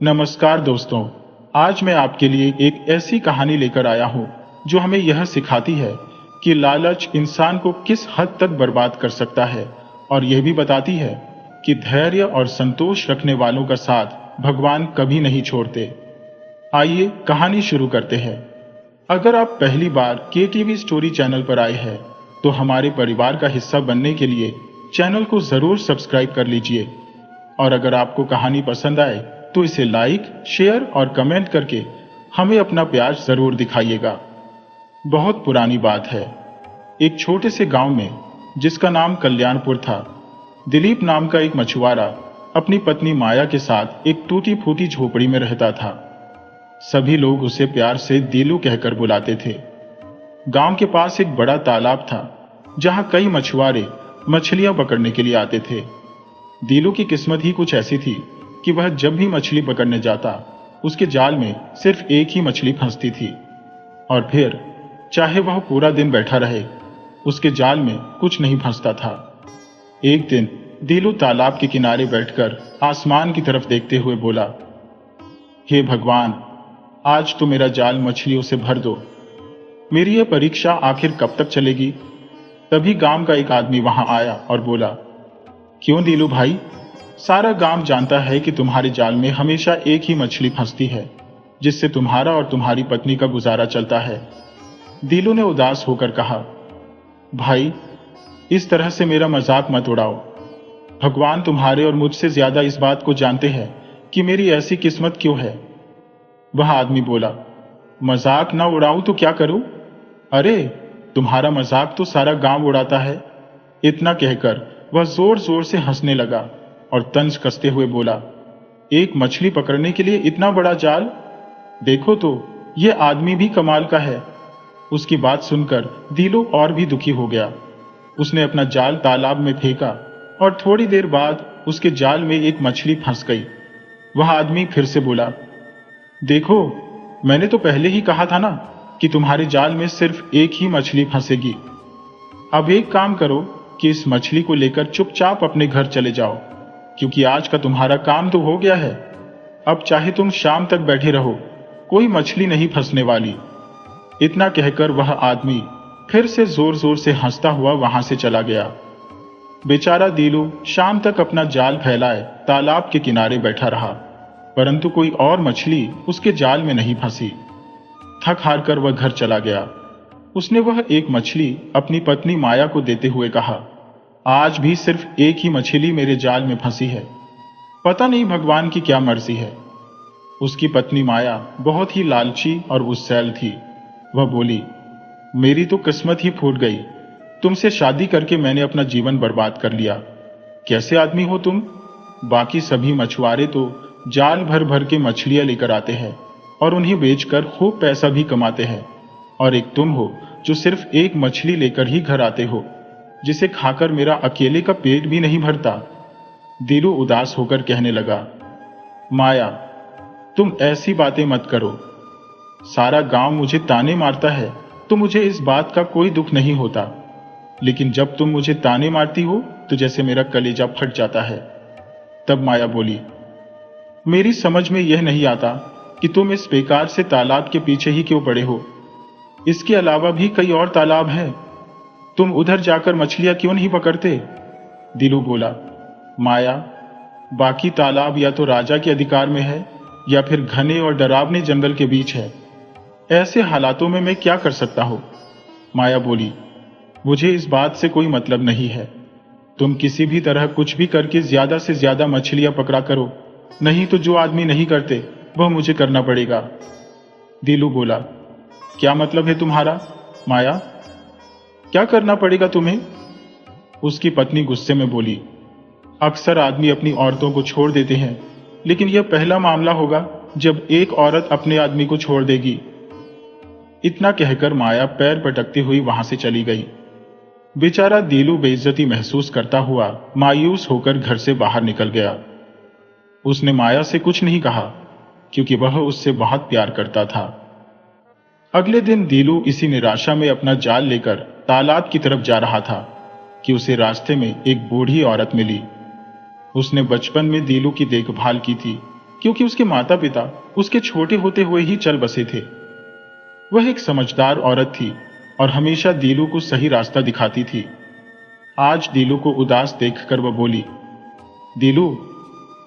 नमस्कार दोस्तों। आज मैं आपके लिए एक ऐसी कहानी लेकर आया हूं जो हमें यह सिखाती है कि लालच इंसान को किस हद तक बर्बाद कर सकता है और यह भी बताती है कि धैर्य और संतोष रखने वालों का साथ भगवान कभी नहीं छोड़ते। आइए कहानी शुरू करते हैं। अगर आप पहली बार केटीवी स्टोरी चैनल पर आए हैं तो हमारे परिवार का हिस्सा बनने के लिए चैनल को जरूर सब्सक्राइब कर लीजिए और अगर आपको कहानी पसंद आए तो इसे लाइक, शेयर और कमेंट करके हमें अपना प्यार जरूर दिखाइएगा। बहुत पुरानी बात है। एक छोटे से गांव में, जिसका नाम कल्याणपुर था, दिलीप नाम का एक मछुआरा अपनी पत्नी माया के साथ एक टूटी फूटी झोपड़ी में रहता था। सभी लोग उसे प्यार से दीलू कहकर बुलाते थे। गांव के पास एक बड़ा तालाब था जहां कई मछुआरे मछलियां पकड़ने के लिए आते थे। दीलू की किस्मत ही कुछ ऐसी थी कि वह जब भी मछली पकड़ने जाता उसके जाल में सिर्फ एक ही मछली फंसती थी और फिर चाहे वह पूरा दिन बैठा रहे उसके जाल में कुछ नहीं फंसता था। एक दिन दीलू तालाब के किनारे बैठकर आसमान की तरफ देखते हुए बोला, हे भगवान, आज तो मेरा जाल मछलियों से भर दो। मेरी यह परीक्षा आखिर कब तक चलेगी? तभी गांव का एक आदमी वहां आया और बोला, क्यों दीलू भाई, सारा गांव जानता है कि तुम्हारे जाल में हमेशा एक ही मछली फंसती है जिससे तुम्हारा और तुम्हारी पत्नी का गुजारा चलता है। दीलू ने उदास होकर कहा, भाई, इस तरह से मेरा मजाक मत उड़ाओ। भगवान तुम्हारे और मुझसे ज्यादा इस बात को जानते हैं कि मेरी ऐसी किस्मत क्यों है। वह आदमी बोला, मजाक ना उड़ाऊं तो क्या करूं? अरे, तुम्हारा मजाक तो सारा गांव उड़ाता है। इतना कहकर वह जोर जोर से हंसने लगा और तंज कसते हुए बोला, एक मछली पकड़ने के लिए इतना बड़ा जाल? देखो तो, यह आदमी भी कमाल का है। उसकी बात सुनकर दीलू और भी दुखी हो गया। उसने अपना जाल तालाब में फेंका और थोड़ी देर बाद उसके जाल में एक मछली फंस गई। वह आदमी फिर से बोला, देखो, मैंने तो पहले ही कहा था ना कि तुम्हारे जाल में सिर्फ एक ही मछली फंसेगी। अब एक काम करो कि इस मछली को लेकर चुपचाप अपने घर चले जाओ, क्योंकि आज का तुम्हारा काम तो हो गया है। अब चाहे तुम शाम तक बैठे रहो, कोई मछली नहीं फंसने वाली। इतना कहकर वह आदमी फिर से जोर जोर से हंसता हुआ वहां से चला गया। बेचारा दीलू शाम तक अपना जाल फैलाए तालाब के किनारे बैठा रहा, परंतु कोई और मछली उसके जाल में नहीं फंसी। थक हार कर वह घर चला गया। उसने वह एक मछली अपनी पत्नी माया को देते हुए कहा, आज भी सिर्फ एक ही मछली मेरे जाल में फंसी है। पता नहीं भगवान की क्या मर्जी है। उसकी पत्नी माया बहुत ही लालची और गुस्सैल थी। वह बोली, मेरी तो किस्मत ही फूट गई। तुमसे शादी करके मैंने अपना जीवन बर्बाद कर लिया। कैसे आदमी हो तुम? बाकी सभी मछुआरे तो जाल भर भर के मछलियां लेकर आते हैं और उन्हें बेचकर खूब पैसा भी कमाते हैं, और एक तुम हो जो सिर्फ एक मछली लेकर ही घर आते हो, जिसे खाकर मेरा अकेले का पेट भी नहीं भरता। दीलू उदास होकर कहने लगा, माया, तुम ऐसी बातें मत करो। सारा गांव मुझे ताने मारता है तो मुझे इस बात का कोई दुख नहीं होता, लेकिन जब तुम मुझे ताने मारती हो तो जैसे मेरा कलेजा फट जाता है। तब माया बोली, मेरी समझ में यह नहीं आता कि तुम इस बेकार से तालाब के पीछे ही क्यों पड़े हो। इसके अलावा भी कई और तालाब हैं। तुम उधर जाकर मछलियां क्यों नहीं पकड़ते? दीलू बोला, माया, बाकी तालाब या तो राजा के अधिकार में है या फिर घने और डरावने जंगल के बीच है। ऐसे हालातों में मैं क्या कर सकता हूं? माया बोली, मुझे इस बात से कोई मतलब नहीं है। तुम किसी भी तरह कुछ भी करके ज्यादा से ज्यादा मछलियां पकड़ा करो, नहीं तो जो आदमी नहीं करते वह मुझे करना पड़ेगा। दीलू बोला, क्या मतलब है तुम्हारा? माया, क्या करना पड़ेगा तुम्हें? उसकी पत्नी गुस्से में बोली, अक्सर आदमी अपनी औरतों को छोड़ देते हैं, लेकिन यह पहला मामला होगा जब एक औरत अपने आदमी को छोड़ देगी। इतना कहकर माया पैर पटकती हुई वहां से चली गई। बेचारा दीलू बेइज्जती महसूस करता हुआ मायूस होकर घर से बाहर निकल गया। उसने माया से कुछ नहीं कहा क्योंकि वह उससे बहुत प्यार करता था। अगले दिन दीलू इसी निराशा में अपना जाल लेकर तालाब की तरफ जा रहा था कि उसे रास्ते में एक बूढ़ी औरत मिली। उसने बचपन में दीलू की देखभाल की थी क्योंकि उसके माता पिता उसके छोटे होते हुए ही चल बसे थे। वह एक समझदार औरत थी और हमेशा दीलू को सही रास्ता दिखाती थी। आज दीलू को उदास देखकर वह बोली, दीलू,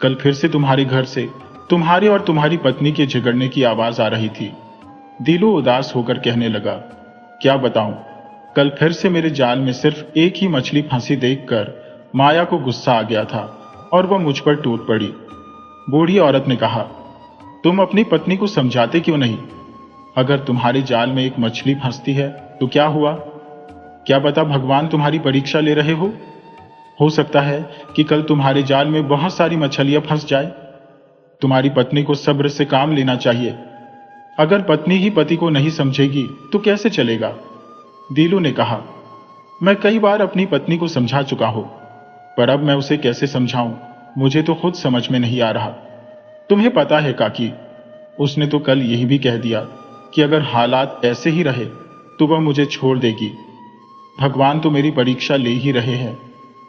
कल फिर से तुम्हारे घर से तुम्हारे और तुम्हारी पत्नी के झगड़ने की आवाज आ रही थी। दीलू उदास होकर कहने लगा, क्या बताऊं, कल फिर से मेरे जाल में सिर्फ एक ही मछली फंसी देखकर माया को गुस्सा आ गया था और वह मुझ पर टूट पड़ी। बूढ़ी औरत ने कहा, तुम अपनी पत्नी को समझाते क्यों नहीं? अगर तुम्हारे जाल में एक मछली फंसती है तो क्या हुआ? क्या पता भगवान तुम्हारी परीक्षा ले रहे हो सकता है कि कल तुम्हारे जाल में बहुत सारी मछलियां फंस जाए। तुम्हारी पत्नी को सब्र से काम लेना चाहिए। अगर पत्नी ही पति को नहीं समझेगी तो कैसे चलेगा? दीलू ने कहा, मैं कई बार अपनी पत्नी को समझा चुका हूं, पर अब मैं उसे कैसे समझाऊं, मुझे तो खुद समझ में नहीं आ रहा। तुम्हें पता है काकी, उसने तो कल यही भी कह दिया कि अगर हालात ऐसे ही रहे तो वह मुझे छोड़ देगी। भगवान तो मेरी परीक्षा ले ही रहे हैं,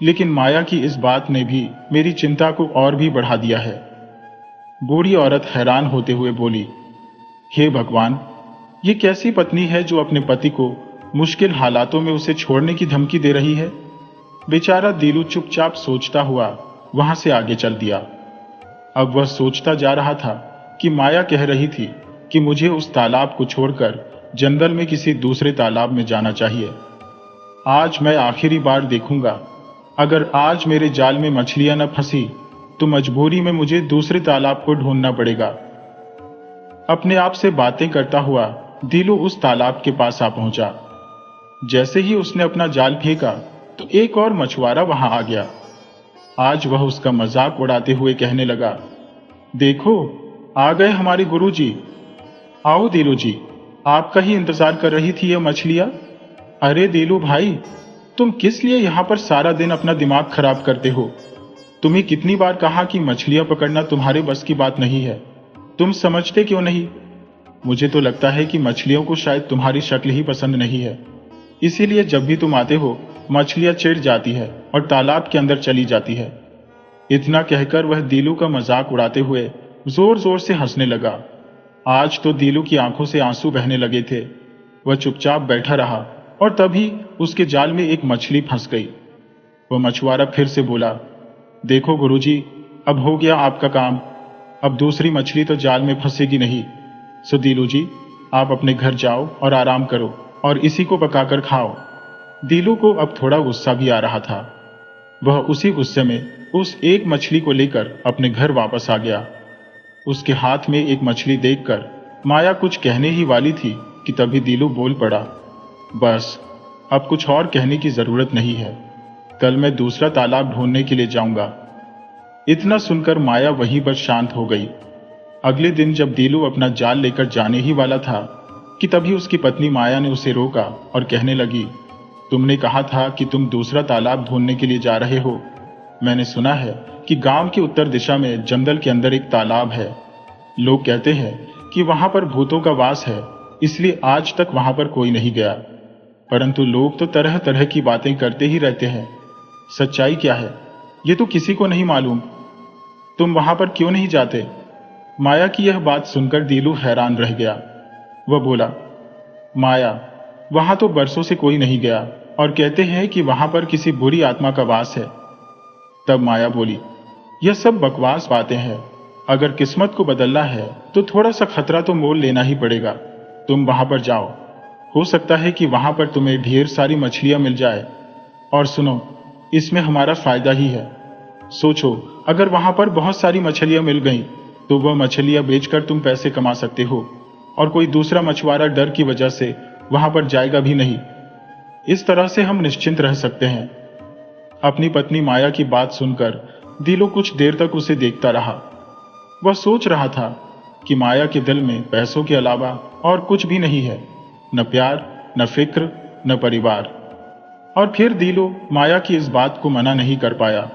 लेकिन माया की इस बात ने भी मेरी चिंता को और भी बढ़ा दिया है। बूढ़ी औरत हैरान होते हुए बोली, हे भगवान, ये कैसी पत्नी है जो अपने पति को मुश्किल हालातों में उसे छोड़ने की धमकी दे रही है? बेचारा दीलू चुपचाप सोचता हुआ वहां से आगे चल दिया। अब वह सोचता जा रहा था कि माया कह रही थी कि मुझे उस तालाब को छोड़कर जंगल में किसी दूसरे तालाब में जाना चाहिए। आज मैं आखिरी बार देखूंगा, अगर आज मेरे जाल में मछलियां न फंसी तो मजबूरी में मुझे दूसरे तालाब को ढूंढना पड़ेगा। अपने आप से बातें करता हुआ दीलू उस तालाब के पास आ पहुंचा। जैसे ही उसने अपना जाल फेंका तो एक और मछुआरा वहां आ गया। आज वह उसका मजाक उड़ाते हुए कहने लगा, देखो, आ गए हमारे गुरुजी। आओ दीलू जी, आपका ही इंतजार कर रही थी यह मछलियां। अरे दीलू भाई, तुम किस लिए यहां पर सारा दिन अपना दिमाग खराब करते हो? तुम्हें कितनी बार कहा कि मछलियां पकड़ना तुम्हारे बस की बात नहीं है, तुम समझते क्यों नहीं? मुझे तो लगता है कि मछलियों को शायद तुम्हारी शक्ल ही पसंद नहीं है, इसीलिए जब भी तुम आते हो मछलियां चिढ़ जाती है और तालाब के अंदर चली जाती है। इतना कहकर वह दीलू का मजाक उड़ाते हुए जोर जोर से हंसने लगा। आज तो दीलू की आंखों से आंसू बहने लगे थे। वह चुपचाप बैठा रहा और तभी उसके जाल में एक मछली फंस गई। वह मछुआरा फिर से बोला, देखो गुरुजी, अब हो गया आपका काम, अब दूसरी मछली तो जाल में फंसेगी नहीं। सो दीलू जी, आप अपने घर जाओ और आराम करो और इसी को पकाकर खाओ। दीलू को अब थोड़ा गुस्सा भी आ रहा था। वह उसी गुस्से में उस एक मछली को लेकर अपने घर वापस आ गया। उसके हाथ में एक मछली देखकर माया कुछ कहने ही वाली थी कि तभी दीलू बोल पड़ा, बस अब कुछ और कहने की जरूरत नहीं है, कल मैं दूसरा तालाब ढूंढने के लिए जाऊंगा। इतना सुनकर माया वहीं पर शांत हो गई। अगले दिन जब दीलू अपना जाल लेकर जाने ही वाला था कि तभी उसकी पत्नी माया ने उसे रोका और कहने लगी, तुमने कहा था कि तुम दूसरा तालाब ढूंढने के लिए जा रहे हो। मैंने सुना है कि गांव की उत्तर दिशा में जंगल के अंदर एक तालाब है। लोग कहते हैं कि वहां पर भूतों का वास है, इसलिए आज तक वहां पर कोई नहीं गया। परंतु लोग तो तरह तरह की बातें करते ही रहते हैं। सच्चाई क्या है ये तो किसी को नहीं मालूम। तुम वहां पर क्यों नहीं जाते? माया की यह बात सुनकर दीलू हैरान रह गया। वह बोला, माया, वहां तो बरसों से कोई नहीं गया और कहते हैं कि वहां पर किसी बुरी आत्मा का वास है। तब माया बोली, यह सब बकवास बातें हैं। अगर किस्मत को बदलना है तो थोड़ा सा खतरा तो मोल लेना ही पड़ेगा। तुम वहां पर जाओ, हो सकता है कि वहां पर तुम्हें ढेर सारी मछलियां मिल जाए। और सुनो, इसमें हमारा फायदा ही है। सोचो, अगर वहां पर बहुत सारी मछलियां मिल गईं तो वह मछलियां बेचकर तुम पैसे कमा सकते हो और कोई दूसरा मछुआरा डर की वजह से वहां पर जाएगा भी नहीं। इस तरह से हम निश्चिंत रह सकते हैं। अपनी पत्नी माया की बात सुनकर दीलू कुछ देर तक उसे देखता रहा। वह सोच रहा था कि माया के दिल में पैसों के अलावा और कुछ भी नहीं है, न प्यार, न फिक्र, न परिवार। और फिर दीलू माया की इस बात को मना नहीं कर पाया।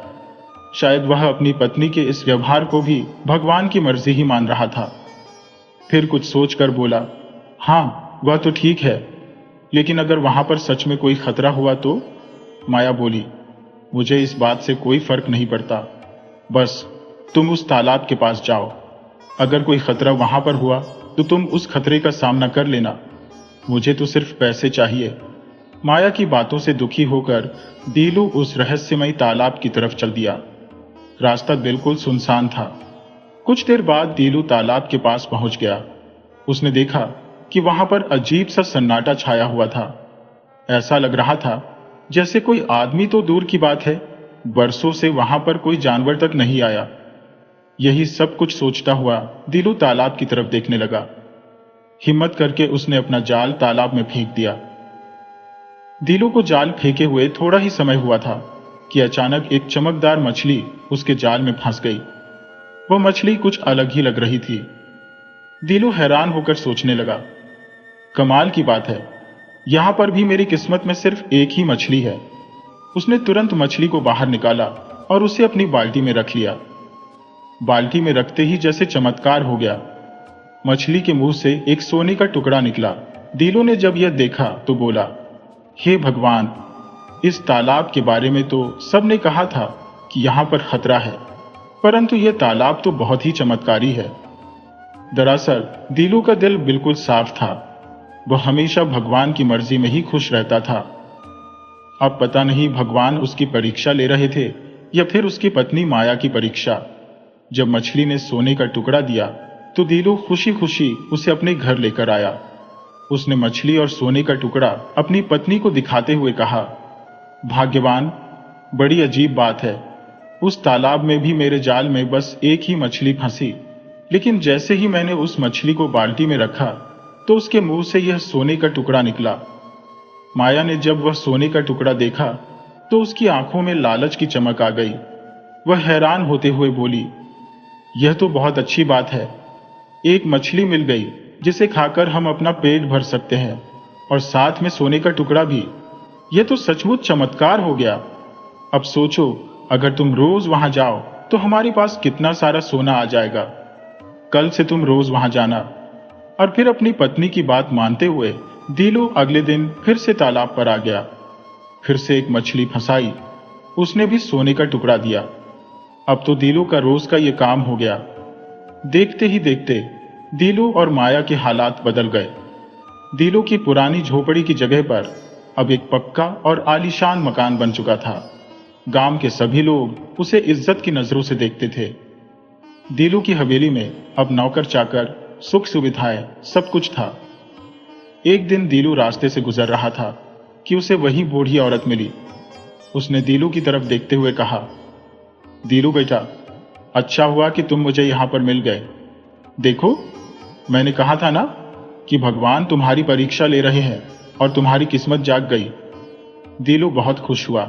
शायद वह अपनी पत्नी के इस व्यवहार को भी भगवान की मर्जी ही मान रहा था। फिर कुछ सोचकर बोला, हाँ, वह तो ठीक है, लेकिन अगर वहां पर सच में कोई खतरा हुआ तो? माया बोली, मुझे इस बात से कोई फर्क नहीं पड़ता, बस तुम उस तालाब के पास जाओ अगर कोई खतरा वहां पर हुआ तो तुम उस खतरे का सामना कर लेना, मुझे तो सिर्फ पैसे चाहिए। माया की बातों से दुखी होकर दीलू उस रहस्यमयी तालाब की तरफ चल दिया। रास्ता बिल्कुल सुनसान था। कुछ देर बाद दीलू तालाब के पास पहुंच गया। उसने देखा कि वहां पर अजीब सा सन्नाटा छाया हुआ था। ऐसा लग रहा था जैसे कोई आदमी तो दूर की बात है, बरसों से वहां पर कोई जानवर तक नहीं आया। यही सब कुछ सोचता हुआ दीलू तालाब की तरफ देखने लगा। हिम्मत करके उसने अपना जाल तालाब में फेंक दिया। दीलू को जाल फेंके हुए थोड़ा ही समय हुआ था कि अचानक एक चमकदार मछली उसके जाल में फंस गई। वह मछली कुछ अलग ही लग रही थी। दीलू हैरान होकर सोचने लगा, कमाल की बात है, यहां पर भी मेरी किस्मत में सिर्फ एक ही मछली है। उसने तुरंत मछली को बाहर निकाला और उसे अपनी बाल्टी में रख लिया। बाल्टी में रखते ही जैसे चमत्कार हो गया। मछली के मुंह से एक सोने का टुकड़ा निकला। दीलू ने जब यह देखा तो बोला, हे भगवान, इस तालाब के बारे में तो सबने कहा था कि यहां पर खतरा है, परंतु यह तालाब तो बहुत ही चमत्कारी है। दरअसल दीलू का दिल बिल्कुल साफ था। वह हमेशा भगवान की मर्जी में ही खुश रहता था। अब पता नहीं भगवान उसकी परीक्षा ले रहे थे या फिर उसकी पत्नी माया की परीक्षा। जब मछली ने सोने का टुकड़ा दिया तो दीलू खुशी खुशी उसे अपने घर लेकर आया। उसने मछली और सोने का टुकड़ा अपनी पत्नी को दिखाते हुए कहा, भाग्यवान, बड़ी अजीब बात है, उस तालाब में भी मेरे जाल में बस एक ही मछली फंसी, लेकिन जैसे ही मैंने उस मछली को बाल्टी में रखा तो उसके मुंह से यह सोने का टुकड़ा निकला। माया ने जब वह सोने का टुकड़ा देखा तो उसकी आंखों में लालच की चमक आ गई। वह हैरान होते हुए बोली, यह तो बहुत अच्छी बात है, एक मछली मिल गई जिसे खाकर हम अपना पेट भर सकते हैं, और साथ में सोने का टुकड़ा भी। यह तो सचमुच चमत्कार हो गया। अब सोचो, अगर तुम रोज वहां जाओ तो हमारे पास कितना सारा सोना आ जाएगा। कल से तुम रोज वहां जाना। और फिर अपनी पत्नी की बात मानते हुए दीलू अगले दिन फिर से तालाब पर आ गया। फिर से एक मछली फंसाई। उसने भी सोने का टुकड़ा दिया। अब तो दीलू का रोज का यह काम हो गया। देखते ही देखते दीलू और माया के हालात बदल गए। दीलू की पुरानी झोपड़ी की जगह पर अब एक पक्का और आलीशान मकान बन चुका था। गांव के सभी लोग उसे इज्जत की नजरों से देखते थे। दीलू की हवेली में अब नौकर चाकर, सुख सुविधाएं, सब कुछ था। एक दिन दीलू रास्ते से गुजर रहा था कि उसे वही बूढ़ी औरत मिली। उसने दीलू की तरफ देखते हुए कहा, दीलू बेटा, अच्छा हुआ कि तुम मुझे यहां पर मिल गए। देखो, मैंने कहा था ना कि भगवान तुम्हारी परीक्षा ले रहे हैं और तुम्हारी किस्मत जाग गई। दीलू बहुत खुश हुआ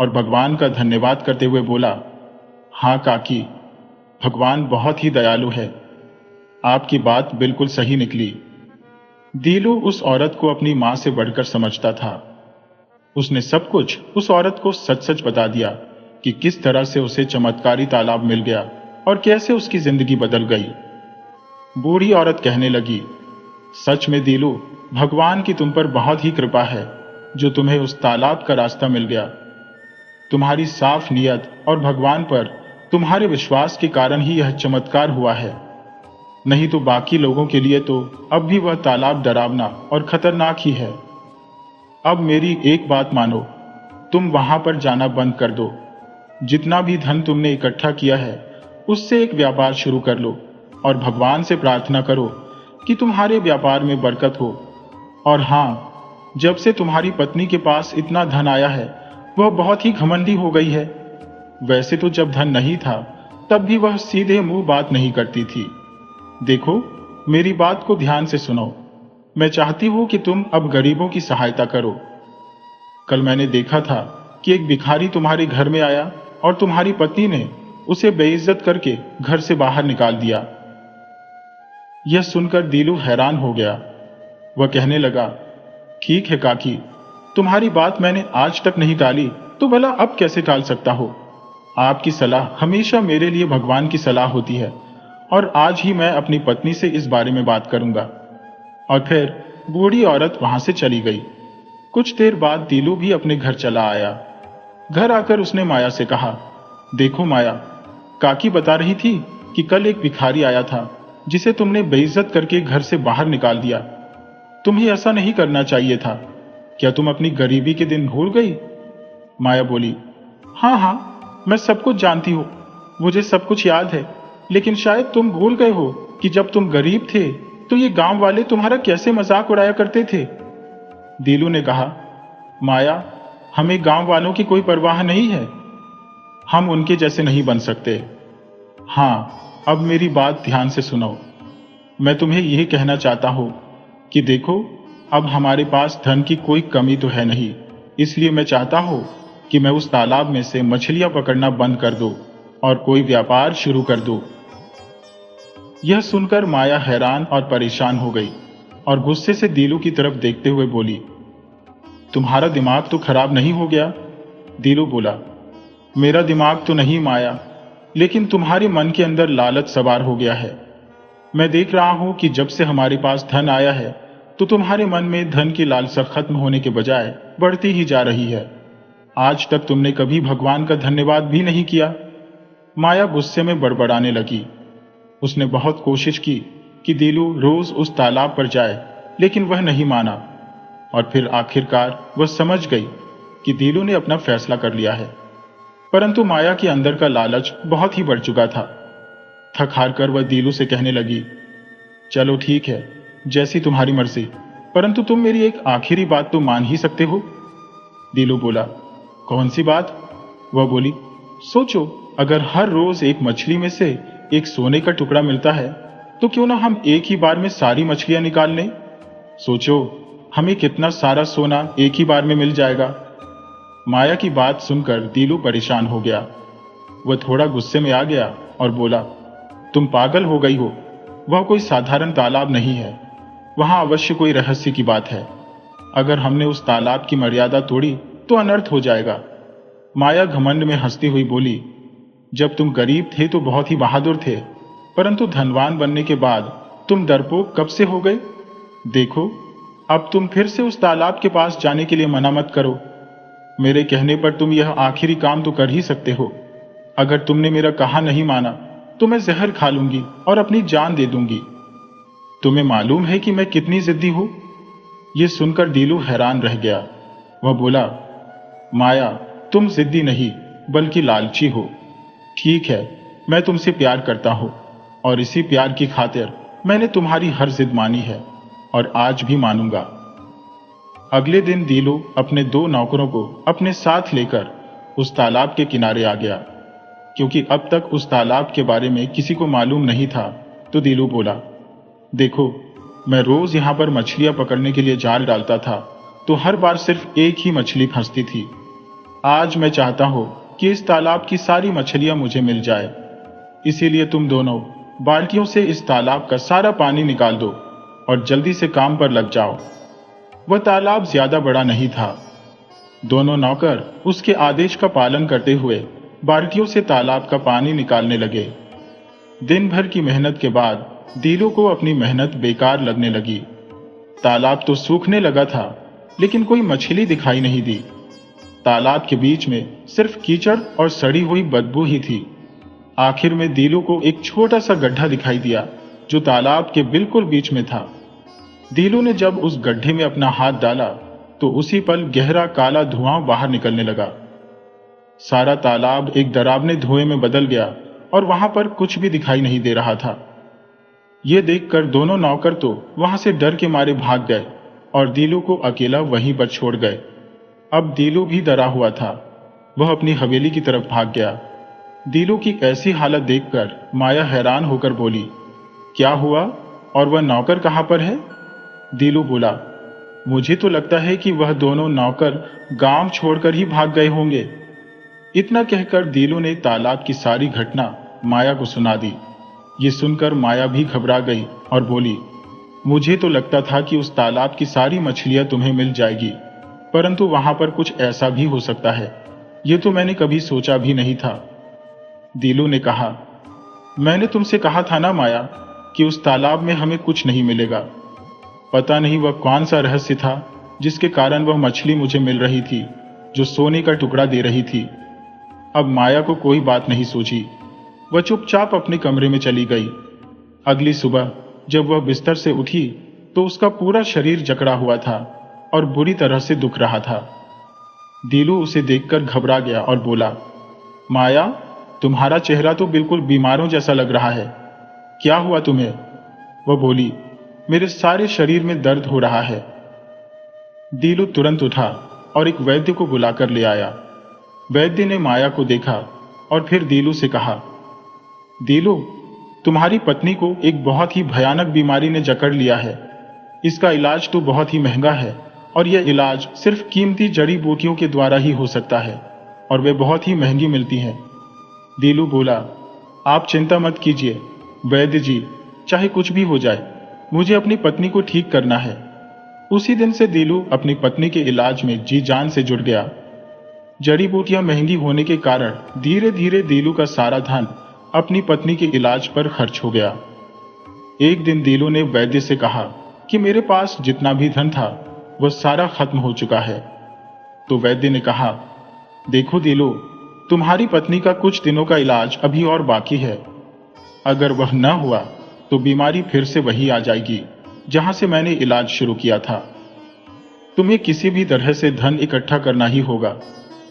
और भगवान का धन्यवाद करते हुए बोला, हाँ काकी, भगवान बहुत ही दयालु है, आपकी बात बिल्कुल सही निकली। दीलू उस औरत को अपनी मां से बढ़कर समझता था। उसने सब कुछ उस औरत को सच सच बता दिया कि किस तरह से उसे चमत्कारी तालाब मिल गया और कैसे उसकी जिंदगी बदल गई। बूढ़ी औरत कहने लगी, सच में दीलू, भगवान की तुम पर बहुत ही कृपा है जो तुम्हें उस तालाब का रास्ता मिल गया। तुम्हारी साफ नियत और भगवान पर तुम्हारे विश्वास के कारण ही यह चमत्कार हुआ है, नहीं तो बाकी लोगों के लिए तो अब भी वह तालाब डरावना और खतरनाक ही है। अब मेरी एक बात मानो, तुम वहां पर जाना बंद कर दो। जितना भी धन तुमने इकट्ठा किया है उससे एक व्यापार शुरू कर लो और भगवान से प्रार्थना करो कि तुम्हारे व्यापार में बरकत हो। और हां, जब से तुम्हारी पत्नी के पास इतना धन आया है वह बहुत ही घमंडी हो गई है। वैसे तो जब धन नहीं था तब भी वह सीधे मुंह बात नहीं करती थी। देखो, मेरी बात को ध्यान से सुनो। मैं चाहती हूं कि तुम अब गरीबों की सहायता करो। कल मैंने देखा था कि एक भिखारी तुम्हारे घर में आया और तुम्हारी पत्नी ने उसे बेइज्जत करके घर से बाहर निकाल दिया। यह सुनकर दीलू हैरान हो गया। वह कहने लगा, ठीक है काकी, तुम्हारी बात मैंने आज तक नहीं टाली तो भला अब कैसे टाल सकता हो। आपकी सलाह हमेशा मेरे लिए भगवान की सलाह होती है और आज ही मैं अपनी पत्नी से इस बारे में बात करूंगा। और फिर बूढ़ी औरत वहां से चली गई। कुछ देर बाद दीलू भी अपने घर चला आया। घर आकर उसने माया से कहा, देखो माया, काकी बता रही थी कि कल एक भिखारी आया था जिसे तुमने बेइज्जत करके घर से बाहर निकाल दिया। तुम्हें ऐसा नहीं करना चाहिए था। क्या तुम अपनी गरीबी के दिन भूल गई? माया बोली, हाँ हाँ, मैं सब कुछ जानती हूँ, मुझे सब कुछ याद है, लेकिन शायद तुम भूल गए हो कि जब तुम गरीब थे तो ये गांव वाले तुम्हारा कैसे मजाक उड़ाया करते थे। दीलू ने कहा, माया, हमें गांव वालों की कोई परवाह नहीं है, हम उनके जैसे नहीं बन सकते। हाँ, अब मेरी बात ध्यान से सुनो। मैं तुम्हें यही कहना चाहता हूं कि देखो, अब हमारे पास धन की कोई कमी तो है नहीं, इसलिए मैं चाहता हूं कि मैं उस तालाब में से मछलियां पकड़ना बंद कर दूं और कोई व्यापार शुरू कर दूं। यह सुनकर माया हैरान और परेशान हो गई और गुस्से से दीलू की तरफ देखते हुए बोली, तुम्हारा दिमाग तो खराब नहीं हो गया? दीलू बोला, मेरा दिमाग तो नहीं माया, लेकिन तुम्हारे मन के अंदर लालच सवार हो गया है। मैं देख रहा हूं कि जब से हमारे पास धन आया है तो तुम्हारे मन में धन की लालसा खत्म होने के बजाय बढ़ती ही जा रही है। आज तक तुमने कभी भगवान का धन्यवाद भी नहीं किया। माया गुस्से में बड़बड़ाने लगी। उसने बहुत कोशिश की कि दीलू रोज उस तालाब पर जाए, लेकिन वह नहीं माना और फिर आखिरकार वह समझ गई कि दीलू ने अपना फैसला कर लिया है। परंतु माया के अंदर का लालच बहुत ही बढ़ चुका था। थक हार कर वह दीलू से कहने लगी, चलो ठीक है, जैसी तुम्हारी मर्जी, परंतु तुम मेरी एक आखिरी बात तो मान ही सकते हो। दीलू बोला, कौन सी बात? वह बोली, सोचो, अगर हर रोज एक मछली में से एक सोने का टुकड़ा मिलता है तो क्यों ना हम एक ही बार में सारी मछलियां निकाल लें। सोचो, हमें कितना सारा सोना एक ही बार में मिल जाएगा। माया की बात सुनकर दीलू परेशान हो गया। वह थोड़ा गुस्से में आ गया और बोला, तुम पागल हो गई हो, वह कोई साधारण तालाब नहीं है, वहां अवश्य कोई रहस्य की बात है। अगर हमने उस तालाब की मर्यादा तोड़ी तो अनर्थ हो जाएगा। माया घमंड में हंसती हुई बोली, जब तुम गरीब थे तो बहुत ही बहादुर थे, परंतु धनवान बनने के बाद तुम डरपोक कब से हो गए? देखो, अब तुम फिर से उस तालाब के पास जाने के लिए मना मत करो। मेरे कहने पर तुम यह आखिरी काम तो कर ही सकते हो। अगर तुमने मेरा कहा नहीं माना तो मैं जहर खा लूंगी और अपनी जान दे दूंगी। तुम्हें मालूम है कि मैं कितनी जिद्दी हूं? यह सुनकर दीलू हैरान रह गया। वह बोला, माया, तुम जिद्दी नहीं बल्कि लालची हो। ठीक है, मैं तुमसे प्यार करता हूं और इसी प्यार की खातिर मैंने तुम्हारी हर जिद मानी है और आज भी मानूंगा। अगले दिन दीलू अपने 2 नौकरों को अपने साथ लेकर उस तालाब के किनारे आ गया। क्योंकि अब तक उस तालाब के बारे में किसी को मालूम नहीं था, तो दीलू बोला, देखो, मैं रोज यहां पर मछलियां पकड़ने के लिए जाल डालता था तो हर बार सिर्फ एक ही मछली फंसती थी। आज मैं चाहता हूं कि इस तालाब की सारी मछलियां मुझे मिल जाए। इसीलिए तुम दोनों बाल्टियों से इस तालाब का सारा पानी निकाल दो और जल्दी से काम पर लग जाओ। वह तालाब ज्यादा बड़ा नहीं था। दोनों नौकर उसके आदेश का पालन करते हुए बाल्टियों से तालाब का पानी निकालने लगे। दिन भर की मेहनत के बाद दीलू को अपनी मेहनत बेकार लगने लगी। तालाब तो सूखने लगा था, लेकिन कोई मछली दिखाई नहीं दी। तालाब के बीच में सिर्फ कीचड़ और सड़ी हुई बदबू ही थी। आखिर में दीलू को एक छोटा सा गड्ढा दिखाई दिया जो तालाब के बिल्कुल बीच में था। दीलू ने जब उस गड्ढे में अपना हाथ डाला तो उसी पल गहरा काला धुआं बाहर निकलने लगा। सारा तालाब एक डरावने धुएं में बदल गया और वहां पर कुछ भी दिखाई नहीं दे रहा था। यह देखकर दोनों नौकर तो वहां से डर के मारे भाग गए और दीलू को अकेला वहीं पर छोड़ गए। अब दीलू भी डरा हुआ था। वह अपनी हवेली की तरफ भाग गया। दीलू की ऐसी हालत देखकर माया हैरान होकर बोली, क्या हुआ और वह नौकर कहां पर है? दीलू बोला, मुझे तो लगता है कि वह दोनों नौकर गांव छोड़कर ही भाग गए होंगे। इतना कहकर दीलू ने तालाब की सारी घटना माया को सुना दी। ये सुनकर माया भी घबरा गई और बोली, मुझे तो लगता था कि उस तालाब की सारी मछलियां तुम्हें मिल जाएगी, परंतु वहां पर कुछ ऐसा भी हो सकता है, ये तो मैंने कभी सोचा भी नहीं था। दीलू ने कहा, मैंने तुमसे कहा था ना माया कि उस तालाब में हमें कुछ नहीं मिलेगा। पता नहीं वह कौन सा रहस्य था जिसके कारण वह मछली मुझे मिल रही थी जो सोने का टुकड़ा दे रही थी। अब माया को कोई बात नहीं सूझी। वह चुपचाप अपने कमरे में चली गई। अगली सुबह जब वह बिस्तर से उठी तो उसका पूरा शरीर जकड़ा हुआ था और बुरी तरह से दुख रहा था। दीलू उसे देखकर घबरा गया और बोला, माया, तुम्हारा चेहरा तो बिल्कुल बीमारों जैसा लग रहा है। क्या हुआ तुम्हें? वह बोली, मेरे सारे शरीर में दर्द हो रहा है। दीलू तुरंत उठा और एक वैद्य को बुलाकर ले आया। वैद्य ने माया को देखा और फिर दीलू से कहा, दीलू, तुम्हारी पत्नी को एक बहुत ही भयानक बीमारी ने जकड़ लिया है। इसका इलाज तो बहुत ही महंगा है और यह इलाज सिर्फ कीमती जड़ी बूटियों के द्वारा ही हो सकता है और वे बहुत ही महंगी मिलती हैं। दीलू बोला, आप चिंता मत कीजिए वैद्य जी, चाहे कुछ भी हो जाए, मुझे अपनी पत्नी को ठीक करना है। उसी दिन से दीलू अपनी पत्नी के इलाज में जी जान से जुट गया। जड़ी बूटियां महंगी होने के कारण धीरे धीरे दीलू का सारा धन अपनी पत्नी के इलाज पर खर्च हो गया। एक दिन दीलू ने वैद्य से कहा कि मेरे पास जितना भी धन था वह सारा खत्म हो चुका है। तो वैद्य ने कहा, देखो दीलू, तुम्हारी पत्नी का कुछ दिनों का इलाज अभी और बाकी है। अगर वह न हुआ तो बीमारी फिर से वही आ जाएगी जहां से मैंने इलाज शुरू किया था। तुम्हें किसी भी तरह से धन इकट्ठा करना ही होगा,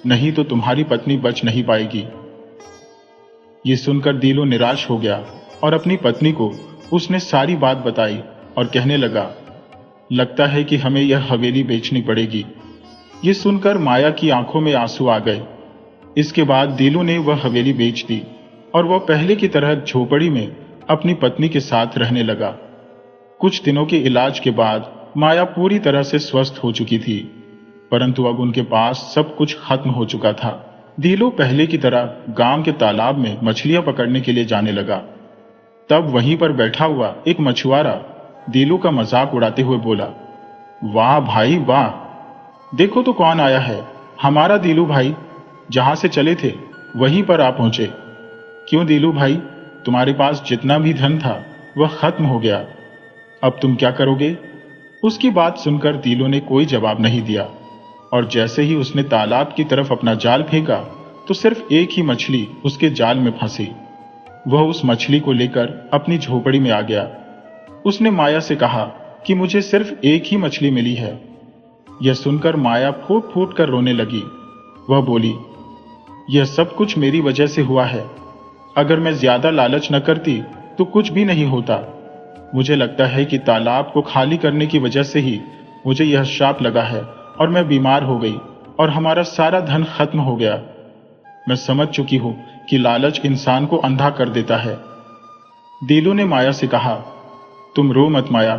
नहीं तो तुम्हारी पत्नी बच नहीं पाएगी। ये सुनकर दीलू निराश हो गया और अपनी पत्नी को उसने सारी बात बताई और कहने लगा, लगता है कि हमें यह हवेली बेचनी पड़ेगी। ये सुनकर माया की आंखों में आंसू आ गए। इसके बाद दीलू ने वह हवेली बेच दी और वह पहले की तरह झोपड़ी में अपनी पत्नी के साथ रहने लगा। कुछ दिनों के इलाज के बाद माया पूरी तरह से स्वस्थ हो चुकी थी, परंतु अब उनके पास सब कुछ खत्म हो चुका था। दीलू पहले की तरह गांव के तालाब में मछलियां पकड़ने के लिए जाने लगा। तब वहीं पर बैठा हुआ एक मछुआरा दीलू का मजाक उड़ाते हुए बोला, वाह भाई वाह, देखो तो कौन आया है, हमारा दीलू भाई। जहां से चले थे वहीं पर आ पहुंचे। क्यों दीलू भाई, तुम्हारे पास जितना भी धन था वह खत्म हो गया, अब तुम क्या करोगे? उसकी बात सुनकर दीलू ने कोई जवाब नहीं दिया और जैसे ही उसने तालाब की तरफ अपना जाल फेंका तो सिर्फ एक ही मछली उसके जाल में फंसी। वह उस मछली को लेकर अपनी झोपड़ी में आ गया। उसने माया से कहा कि मुझे सिर्फ एक ही मछली मिली है। यह सुनकर माया फूट फूट कर रोने लगी। वह बोली, यह सब कुछ मेरी वजह से हुआ है। अगर मैं ज्यादा लालच न करती तो कुछ भी नहीं होता। मुझे लगता है कि तालाब को खाली करने की वजह से ही मुझे यह श्राप लगा है और मैं बीमार हो गई और हमारा सारा धन खत्म हो गया। मैं समझ चुकी हूं कि लालच इंसान को अंधा कर देता है। दीलू ने माया से कहा, तुम रो मत माया,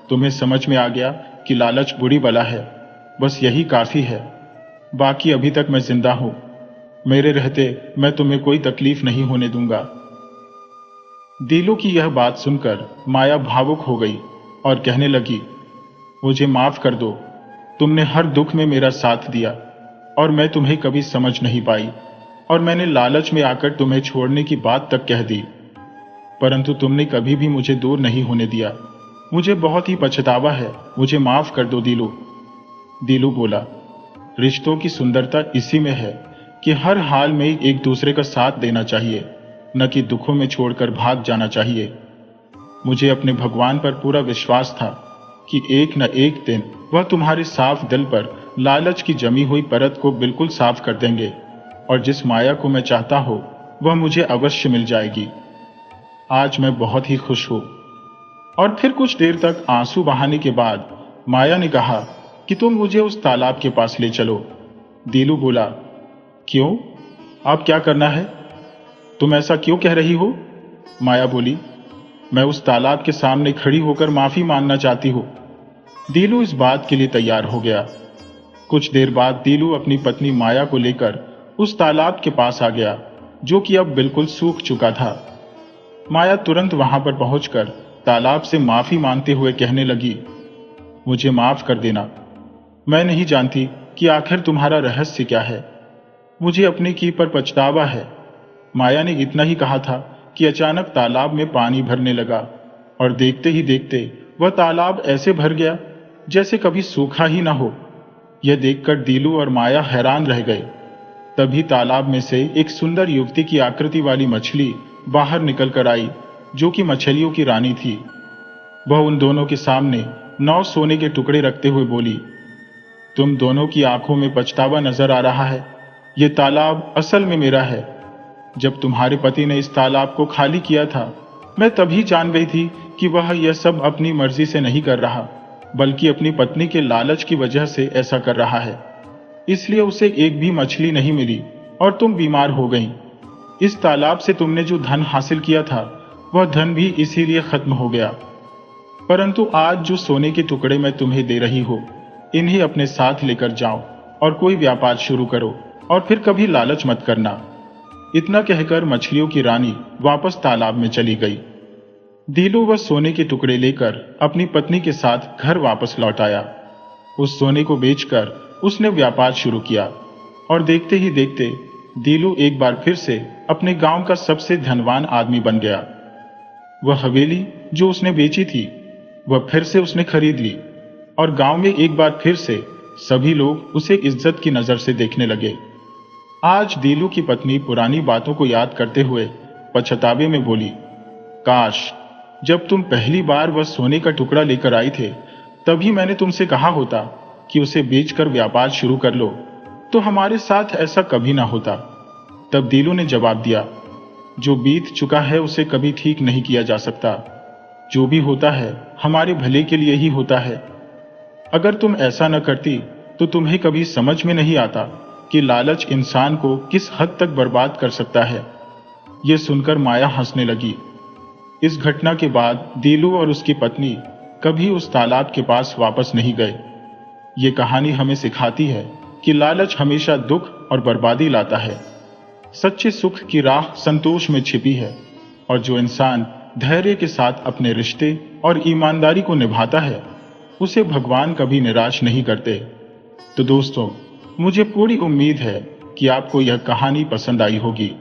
तुम्हें समझ में आ गया कि लालच बुरी बला है, बस यही काफी है। बाकी अभी तक मैं जिंदा हूं, मेरे रहते मैं तुम्हें कोई तकलीफ नहीं होने दूंगा। दीलू की यह बात सुनकर माया भावुक हो गई और कहने लगी, मुझे माफ कर दो, तुमने हर दुख में मेरा साथ दिया और मैं तुम्हें कभी समझ नहीं पाई और मैंने लालच में आकर तुम्हें छोड़ने की बात तक कह दी, परंतु तुमने कभी भी मुझे दूर नहीं होने दिया। मुझे बहुत ही पछतावा है, मुझे माफ कर दो दीलू। दीलू बोला, रिश्तों की सुंदरता इसी में है कि हर हाल में एक दूसरे का साथ देना चाहिए, न कि दुखों में छोड़कर भाग जाना चाहिए। मुझे अपने भगवान पर पूरा विश्वास था कि एक न एक दिन वह तुम्हारे साफ दिल पर लालच की जमी हुई परत को बिल्कुल साफ कर देंगे और जिस माया को मैं चाहता हूं वह मुझे अवश्य मिल जाएगी। आज मैं बहुत ही खुश हूं। और फिर कुछ देर तक आंसू बहाने के बाद माया ने कहा कि तुम मुझे उस तालाब के पास ले चलो। दीलू बोला, क्यों, अब क्या करना है? तुम ऐसा क्यों कह रही हो? माया बोली, मैं उस तालाब के सामने खड़ी होकर माफी मांगना चाहती हूं। दीलू इस बात के लिए तैयार हो गया। कुछ देर बाद दीलू अपनी पत्नी माया को लेकर उस तालाब के पास आ गया जो कि अब बिल्कुल सूख चुका था। माया तुरंत वहां पर पहुंचकर तालाब से माफी मांगते हुए कहने लगी, मुझे माफ कर देना, मैं नहीं जानती कि आखिर तुम्हारा रहस्य क्या है। मुझे अपने की पर पछतावा है। माया ने इतना ही कहा था कि अचानक तालाब में पानी भरने लगा और देखते ही देखते वह तालाब ऐसे भर गया जैसे कभी सूखा ही ना हो। यह देखकर दीलू और माया हैरान रह गए। तभी तालाब में से एक सुंदर युवती की आकृति वाली मछली बाहर निकल कर आई जो कि मछलियों की रानी थी। वह उन दोनों के सामने 9 सोने के टुकड़े रखते हुए बोली, तुम दोनों की आंखों में पछतावा नजर आ रहा है। ये तालाब असल में मेरा है। जब तुम्हारे पति ने इस तालाब को खाली किया था, मैं तभी जान गई थी कि वह यह सब अपनी मर्जी से नहीं कर रहा, बल्कि अपनी पत्नी के लालच की वजह से ऐसा कर रहा है। इसलिए उसे एक भी मछली नहीं मिली और तुम बीमार हो गई। इस तालाब से तुमने जो धन हासिल किया था, वह धन भी इसीलिए खत्म हो गया। परंतु आज जो सोने के टुकड़े मैं तुम्हें दे रही हूं, इन्हें अपने साथ लेकर जाओ और कोई व्यापार शुरू करो और फिर कभी लालच मत करना। इतना कहकर मछलियों की रानी वापस तालाब में चली गई। दीलू वह सोने के टुकड़े लेकर अपनी पत्नी के साथ घर वापस लौट आया। उस सोने को बेचकर उसने व्यापार शुरू किया और देखते ही देखते दीलू एक बार फिर से अपने गांव का सबसे धनवान आदमी बन गया। वह हवेली जो उसने बेची थी, वह फिर से उसने खरीद ली और गांव में एक बार फिर से सभी लोग उसे इज्जत की नजर से देखने लगे। आज दीलू की पत्नी पुरानी बातों को याद करते हुए पछतावे में बोली, काश जब तुम पहली बार वह सोने का टुकड़ा लेकर आई थे, तभी मैंने तुमसे कहा होता कि उसे बेचकर व्यापार शुरू कर लो, तो हमारे साथ ऐसा कभी ना होता। तब दीलू ने जवाब दिया, जो बीत चुका है उसे कभी ठीक नहीं किया जा सकता। जो भी होता है हमारे भले के लिए ही होता है। अगर तुम ऐसा न करती तो तुम्हें कभी समझ में नहीं आता कि लालच इंसान को किस हद तक बर्बाद कर सकता है। यह सुनकर माया हंसने लगी। इस घटना के बाद दीलू और उसकी पत्नी कभी उस तालाब के पास वापस नहीं गए। ये कहानी हमें सिखाती है कि लालच हमेशा दुख और बर्बादी लाता है। सच्चे सुख की राह संतोष में छिपी है और जो इंसान धैर्य के साथ अपने रिश्ते और ईमानदारी को निभाता है, उसे भगवान कभी निराश नहीं करते। तो दोस्तों, मुझे पूरी उम्मीद है कि आपको यह कहानी पसंद आई होगी।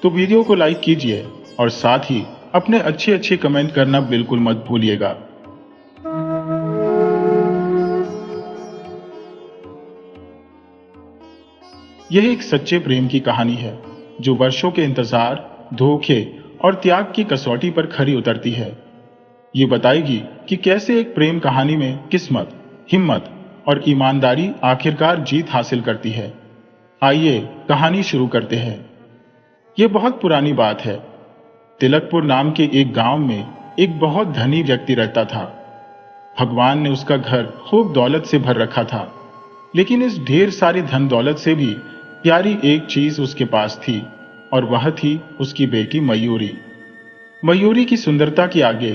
तो वीडियो को लाइक कीजिए और साथ ही अपने अच्छे कमेंट करना बिल्कुल मत भूलिएगा। यह एक सच्चे प्रेम की कहानी है जो वर्षों के इंतजार, धोखे और त्याग की कसौटी पर खरी उतरती है। ये बताएगी कि कैसे एक प्रेम कहानी में किस्मत, हिम्मत और ईमानदारी आखिरकार जीत हासिल करती है। आइए कहानी शुरू करते हैं। ये बहुत पुरानी बात है। तिलकपुर नाम के एक गांव में एक बहुत धनी व्यक्ति रहता था। भगवान ने उसका घर खूब दौलत से भर रखा था, लेकिन इस ढेर सारी धन दौलत से भी प्यारी एक चीज उसके पास थी और वह थी उसकी बेटी मयूरी। मयूरी की सुंदरता के आगे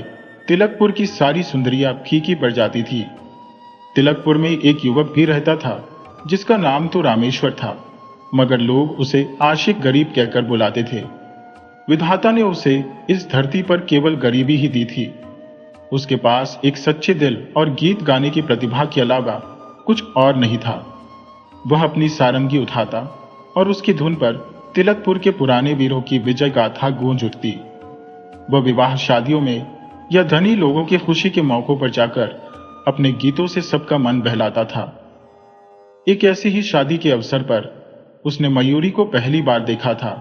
तिलकपुर की सारी सुंदरियां फीकी पड़ जाती थी। तिलकपुर में एक युवक भी रहता था जिसका नाम तो रामेश्वर था, मगर लोग उसे आशिक गरीब कहकर बुलाते थे। विधाता ने उसे इस धरती पर केवल गरीबी ही दी थी। उसके पास एक सच्चे दिल और गीत गाने की प्रतिभा के अलावा कुछ और नहीं था। वह अपनी सारंगी उठाता और उसकी धुन पर तिलकपुर के पुराने वीरों की विजय गाथा गूंज उठती। वह विवाह शादियों में या धनी लोगों की खुशी के मौकों पर जाकर अपने गीतों से सबका मन बहलाता था। एक ऐसी ही शादी के अवसर पर उसने मयूरी को पहली बार देखा था।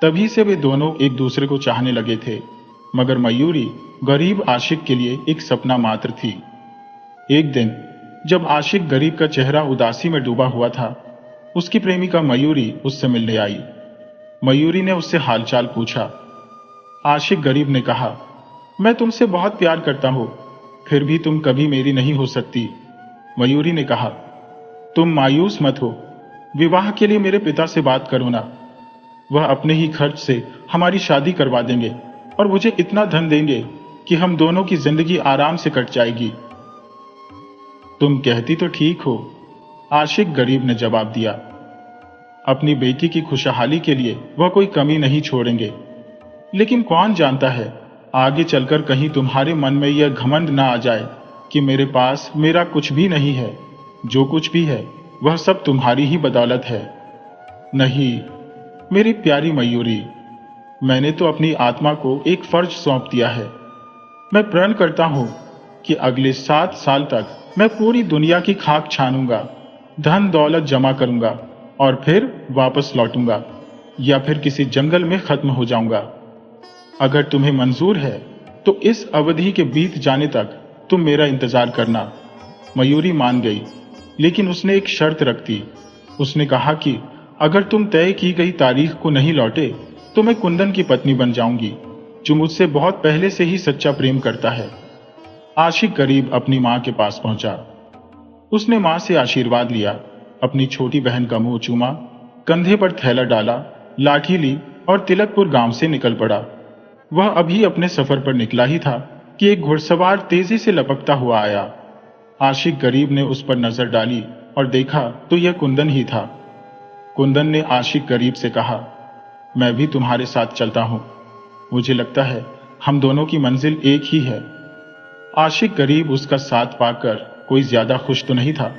तभी से वे दोनों एक दूसरे को चाहने लगे थे, मगर मयूरी गरीब आशिक के लिए एक सपना मात्र थी। एक दिन जब आशिक गरीब का चेहरा उदासी में डूबा हुआ था, उसकी प्रेमिका मयूरी उससे मिलने आई। मयूरी ने उससे हालचाल पूछा। आशिक गरीब ने कहा, मैं तुमसे बहुत प्यार करता हूं, फिर भी तुम कभी मेरी नहीं हो सकती। मयूरी ने कहा, तुम मायूस मत हो, विवाह के लिए मेरे पिता से बात करो ना। वह अपने ही खर्च से हमारी शादी करवा देंगे और मुझे इतना धन देंगे कि हम दोनों की जिंदगी आराम से कट जाएगी। तुम कहती तो ठीक हो, आशिक गरीब ने जवाब दिया। अपनी बेटी की खुशहाली के लिए वह कोई कमी नहीं छोड़ेंगे, लेकिन कौन जानता है आगे चलकर कहीं तुम्हारे मन में यह घमंड ना आ जाए कि मेरे पास मेरा कुछ भी नहीं है, जो कुछ भी है वह सब तुम्हारी ही बदौलत है। नहीं मेरी प्यारी मयूरी, मैंने तो अपनी आत्मा को एक फर्ज सौंप दिया है। मैं प्रण करता हूं कि अगले 7 साल तक मैं पूरी दुनिया की खाक छानूंगा, धन दौलत जमा करूंगा और फिर वापस लौटूंगा या फिर किसी जंगल में खत्म हो जाऊंगा। अगर तुम्हें मंजूर है तो इस अवधि के बीत जाने तक तुम मेरा इंतजार करना। मयूरी मान गई, लेकिन उसने एक शर्त रख दी। उसने कहा कि अगर तुम तय की गई तारीख को नहीं लौटे तो मैं कुंदन की पत्नी बन जाऊंगी, जो मुझसे बहुत पहले से ही सच्चा प्रेम करता है। आशिक गरीब अपनी मां के पास पहुंचा। उसने मां से आशीर्वाद लिया, अपनी छोटी बहन का मुंह चूमा, कंधे पर थैला डाला, लाठी ली और तिलकपुर गांव से निकल पड़ा। वह अभी अपने सफर पर निकला ही था कि एक घुड़सवार तेजी से लपकता हुआ आया। आशिक गरीब ने उस पर नजर डाली और देखा तो यह कुंदन ही था। कुंदन ने आशिक गरीब से कहा, मैं भी तुम्हारे साथ चलता हूं। मुझे लगता है हम दोनों की मंजिल एक ही है। आशिक गरीब उसका साथ पाकर कोई ज्यादा खुश तो नहीं था,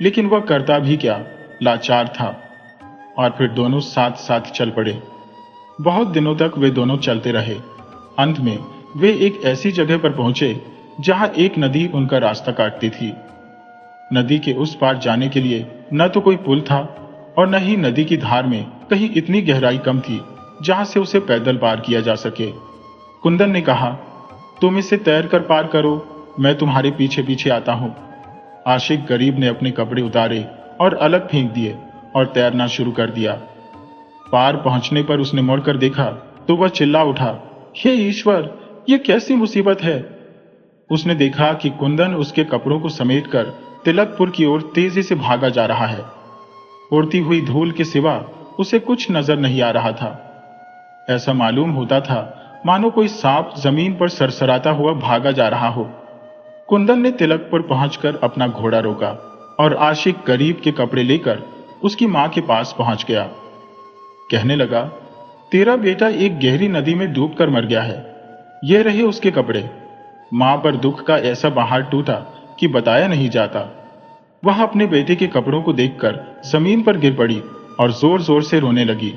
लेकिन वह करता भी क्या, लाचार था। और फिर दोनों साथ साथ चल पड़े। बहुत दिनों तक वे दोनों चलते रहे। अंत में वे एक ऐसी जगह पर पहुंचे जहां एक नदी उनका रास्ता काटती थी। नदी के उस पार जाने के लिए न तो कोई पुल था और न ही नदी की धार में कहीं इतनी गहराई कम थी जहां से उसे पैदल पार किया जा सके। कुंदन ने कहा, तुम इसे तैर कर पार करो, मैं तुम्हारे पीछे पीछे आता हूं। आशिक गरीब ने अपने कपड़े उतारे और अलग फेंक दिए और तैरना शुरू कर दिया। पार पहुंचने पर उसने मुड़कर देखा तो वह चिल्ला उठा, हे ईश्वर, यह कैसी मुसीबत है। उसने देखा कि कुंदन उसके कपड़ों को समेटकर तिलकपुर की ओर तेजी से भागा जा रहा है। उड़ती हुई धूल के सिवा उसे कुछ नजर नहीं आ रहा था। ऐसा मालूम होता था मानो कोई सांप जमीन पर सरसराता हुआ भागा जा रहा हो। कुंदन ने तिलकपुर पहुंचकर अपना घोड़ा रोका और आशिक गरीब के कपड़े लेकर उसकी मां के पास पहुंच गया। कहने लगा, तेरा बेटा एक गहरी नदी में डूबकर मर गया है, ये रहे उसके कपड़े। मां पर दुख का ऐसा बहार टूटा कि बताया नहीं जाता। वह अपने बेटे के कपड़ों को देखकर जमीन पर गिर पड़ी और जोर जोर से रोने लगी।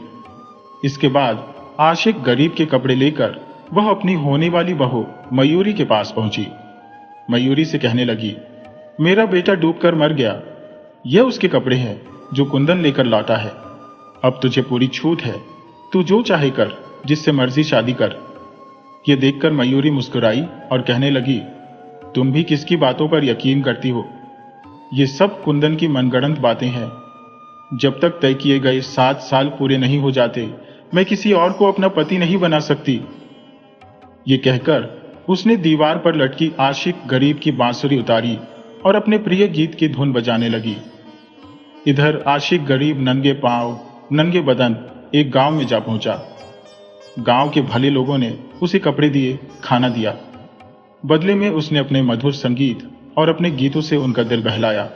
इसके बाद आशिक गरीब के कपड़े लेकर वह अपनी होने वाली बहू मयूरी के पास पहुंची। मयूरी से कहने लगी, मेरा बेटा डूबकर मर गया, यह उसके कपड़े हैं जो कुंदन लेकर लौटा है। अब तुझे पूरी छूट है, तू जो चाहे कर, जिससे मर्जी शादी कर। यह देखकर मयूरी मुस्कुराई और कहने लगी, तुम भी किसकी बातों पर यकीन करती हो? ये सब कुंदन की मनगढ़ंत बातें हैं। जब तक तय किए गए 7 साल पूरे नहीं हो जाते, मैं किसी और को अपना पति नहीं बना सकती। ये कहकर उसने दीवार पर लटकी आशिक गरीब की बांसुरी उतारी और अपने प्रिय गीत की धुन बजाने लगी। इधर आशिक गरीब नंगे पांव, नंगे बदन एक गांव में जा पहुंचा। गांव के भले लोगों ने उसे कपड़े दिए, खाना दिया। बदले में उसने अपने मधुर संगीत और अपने गीतों से उनका दिल बहलाया।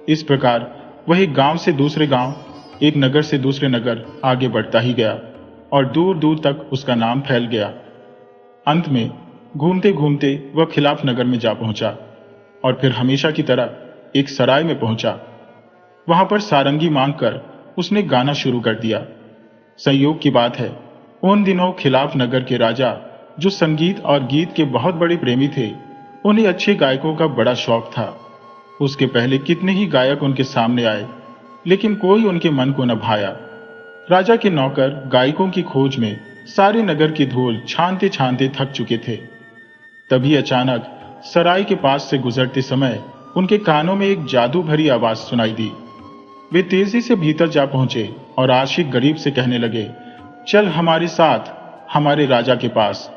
इस प्रकार वह एक गांव से दूसरे गांव, एक नगर से दूसरे नगर आगे बढ़ता ही गया और दूर दूर तक उसका नाम फैल गया। अंत में घूमते घूमते वह खिलाफ नगर में जा पहुंचा और फिर हमेशा की तरह एक सराय में पहुंचा। वहां पर सारंगी मांगकर उसने गाना शुरू कर दिया। संयोग की बात है, उन दिनों खिलाफ नगर के राजा, जो संगीत और गीत के बहुत बड़े प्रेमी थे, उन्हें अच्छे गायकों का बड़ा शौक था। उसके पहले कितने ही गायक उनके सामने आए, लेकिन कोई उनके मन को न भाया। राजा के नौकर गायकों की खोज में सारे नगर की धूल छानते छानते थक चुके थे। तभी अचानक सराय के पास से गुजरते समय उनके कानों में एक जादू भरी आवाज सुनाई दी। वे तेजी से भीतर जा पहुंचे और आशिक गरीब से कहने लगे, चल हमारे साथ, हमारे राजा के पास,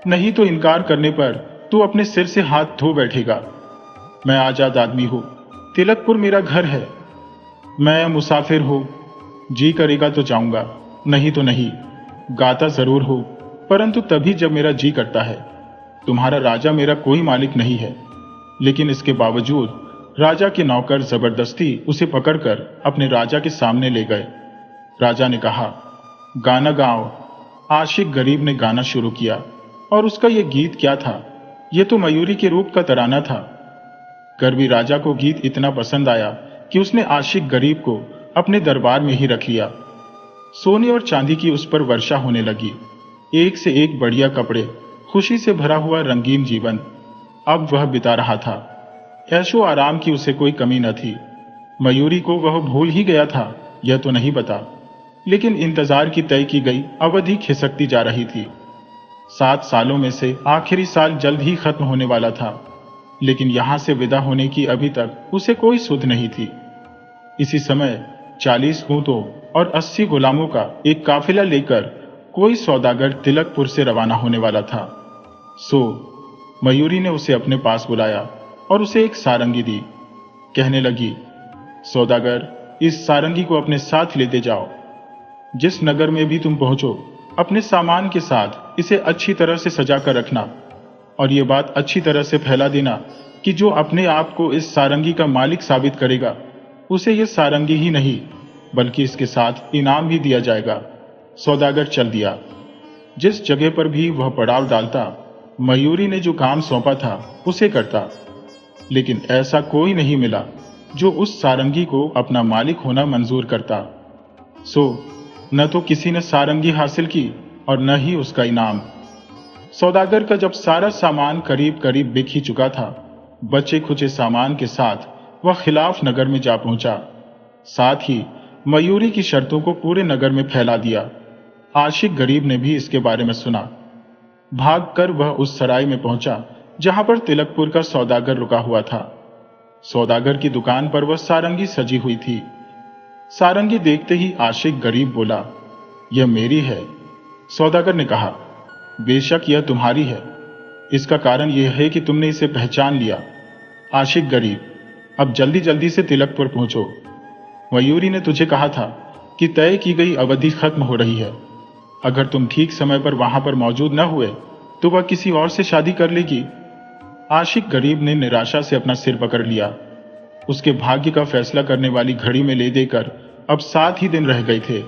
नहीं तो इनकार करने पर तू अपने सिर से हाथ धो बैठेगा। मैं आजाद आदमी हूं, तिलकपुर मेरा घर है, मैं मुसाफिर हूं, जी करेगा तो जाऊंगा, नहीं तो नहीं। गाता जरूर हूं, परंतु तभी जब मेरा जी करता है। तुम्हारा राजा मेरा कोई मालिक नहीं है। लेकिन इसके बावजूद राजा के नौकर जबरदस्ती उसे पकड़कर अपने राजा के सामने ले गए। राजा ने कहा, गाना गाओ। आशिक गरीब ने गाना शुरू किया और उसका यह गीत क्या था, यह तो मयूरी के रूप का तराना था। गर्वी राजा को गीत इतना पसंद आया कि उसने आशिक गरीब को अपने दरबार में ही रख लिया। सोने और चांदी की उस पर वर्षा होने लगी। एक से एक बढ़िया कपड़े, खुशी से भरा हुआ रंगीन जीवन अब वह बिता रहा था। ऐशो आराम की उसे कोई कमी न थी। मयूरी को वह भूल ही गया था, यह तो नहीं पता, लेकिन इंतजार की तय की गई अवधि खिसकती जा रही थी। 7 सालों में से आखिरी साल जल्द ही खत्म होने वाला था, लेकिन यहां से विदा होने की अभी तक उसे कोई सुध नहीं थी। इसी समय 40 ऊंटों और 80 गुलामों का एक काफिला लेकर कोई सौदागर तिलकपुर से रवाना होने वाला था। सो मयूरी ने उसे अपने पास बुलाया और उसे एक सारंगी दी। कहने लगी, सौदागर, इस सारंगी को अपने साथ लेते जाओ। जिस नगर में भी तुम पहुंचो, अपने सामान के साथ इसे अच्छी तरह से सजा कर रखना, और ये बात अच्छी तरह से फैला देना कि जो अपने आप को इस सारंगी का मालिक साबित करेगा, उसे ये सारंगी ही नहीं बल्कि इसके साथ इनाम भी दिया जाएगा। सौदागर चल दिया। जिस जगह पर भी वह पड़ाव डालता, मयूरी ने जो काम सौंपा था उसे करता, लेकिन ऐसा कोई नहीं मिला जो उस सारंगी को अपना मालिक होना मंजूर करता। सो न तो किसी ने सारंगी हासिल की और न ही उसका इनाम। सौदागर का जब सारा सामान करीब करीब बिक ही चुका था, बचे खुचे सामान के साथ वह खिलाफ नगर में जा पहुंचा। साथ ही मयूरी की शर्तों को पूरे नगर में फैला दिया। आशिक गरीब ने भी इसके बारे में सुना। भागकर वह उस सराय में पहुंचा जहां पर तिलकपुर का सौदागर रुका हुआ था। सौदागर की दुकान पर वह सारंगी सजी हुई थी। सारंगी देखते ही आशिक गरीब बोला, यह मेरी है। सौदागर ने कहा, बेशक यह तुम्हारी है। इसका कारण यह है कि तुमने इसे पहचान लिया। आशिक गरीब, अब जल्दी जल्दी से तिलकपुर पहुंचो। मयूरी ने तुझे कहा था कि तय की गई अवधि खत्म हो रही है। अगर तुम ठीक समय पर वहां पर मौजूद न हुए तो वह किसी और से शादी कर लेगी। आशिक गरीब ने निराशा से अपना सिर पकड़ लिया। उसके भाग्य का फैसला करने वाली घड़ी में ले देकर अब 7 ही दिन रह गए थे,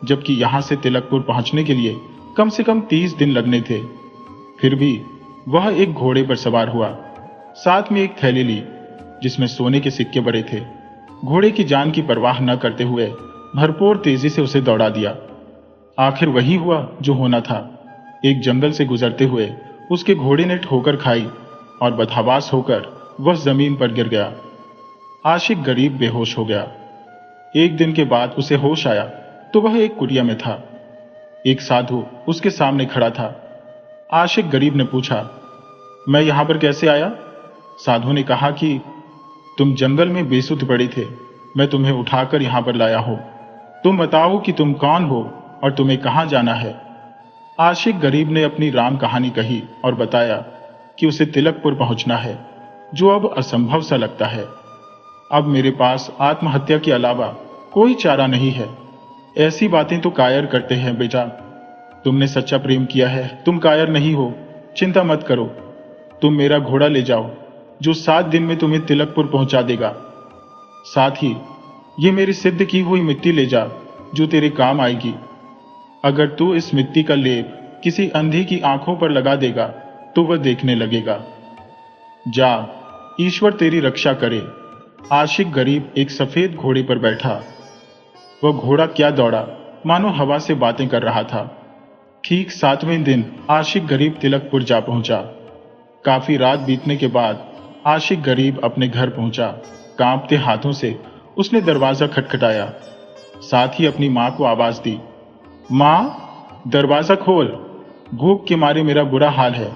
जबकि यहां से तिलकपुर पहुंचने के लिए कम से कम 30 दिन लगने थे। फिर भी वह एक घोड़े पर सवार हुआ, साथ में एक थैली ली जिसमें सोने के सिक्के भरे थे। घोड़े की जान की परवाह न करते हुए भरपूर तेजी से उसे दौड़ा दिया। आखिर वही हुआ जो होना था। एक जंगल से गुजरते हुए उसके घोड़े ने ठोकर खाई और बदहवास होकर वह जमीन पर गिर गया। आशिक गरीब बेहोश हो गया। एक दिन के बाद उसे होश आया तो वह एक कुटिया में था। एक साधु उसके सामने खड़ा था। आशिक गरीब ने पूछा, मैं यहां पर कैसे आया? साधु ने कहा कि तुम जंगल में बेसुध पड़े थे, मैं तुम्हें उठाकर यहां पर लाया हूं। तुम बताओ कि तुम कौन हो और तुम्हें कहां जाना है। आशिक गरीब ने अपनी राम कहानी कही और बताया कि उसे तिलकपुर पहुंचना है, जो अब असंभव सा लगता है। अब मेरे पास आत्महत्या के अलावा कोई चारा नहीं है। ऐसी बातें तो कायर करते हैं बेटा। तुमने सच्चा प्रेम किया है, तुम कायर नहीं हो। चिंता मत करो, तुम मेरा घोड़ा ले जाओ जो 7 दिन में तुम्हें तिलकपुर पहुंचा देगा। साथ ही ये मेरी सिद्ध की हुई मिट्टी ले जा जो तेरे काम आएगी। अगर तू इस मिट्टी का लेप किसी अंधे की आंखों पर लगा देगा तो वह देखने लगेगा। जा, ईश्वर तेरी रक्षा करे। आशिक गरीब एक सफेद घोड़े पर बैठा। वह घोड़ा क्या दौड़ा, मानो हवा से बातें कर रहा था। ठीक 7वें दिन आशिक गरीब तिलकपुर जा पहुंचा। काफी रात बीतने के बाद आशिक गरीब अपने घर पहुंचा। कांपते हाथों से उसने दरवाजा खटखटाया, साथ ही अपनी मां को आवाज दी, मां, दरवाजा खोल, भूख के मारे मेरा बुरा हाल है।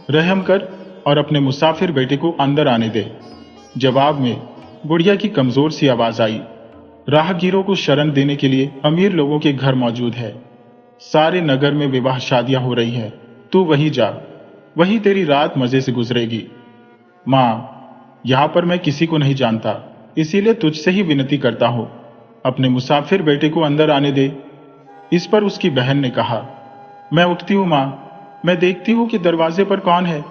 रहम कर और अपने मुसाफिर बेटे को अंदर आने दे। जवाब में बुढ़िया की कमजोर सी आवाज आई, राहगीरों को शरण देने के लिए अमीर लोगों के घर मौजूद है। सारे नगर में विवाह शादियां हो रही हैं, तू वहीं जा, वहीं तेरी रात मजे से गुजरेगी। मां, यहां पर मैं किसी को नहीं जानता, इसीलिए तुझसे ही विनती करता हूं, अपने मुसाफिर बेटे को अंदर आने दे। इस पर उसकी बहन ने कहा, मैं उठती हूं मां, मैं देखती हूं कि दरवाजे पर कौन है।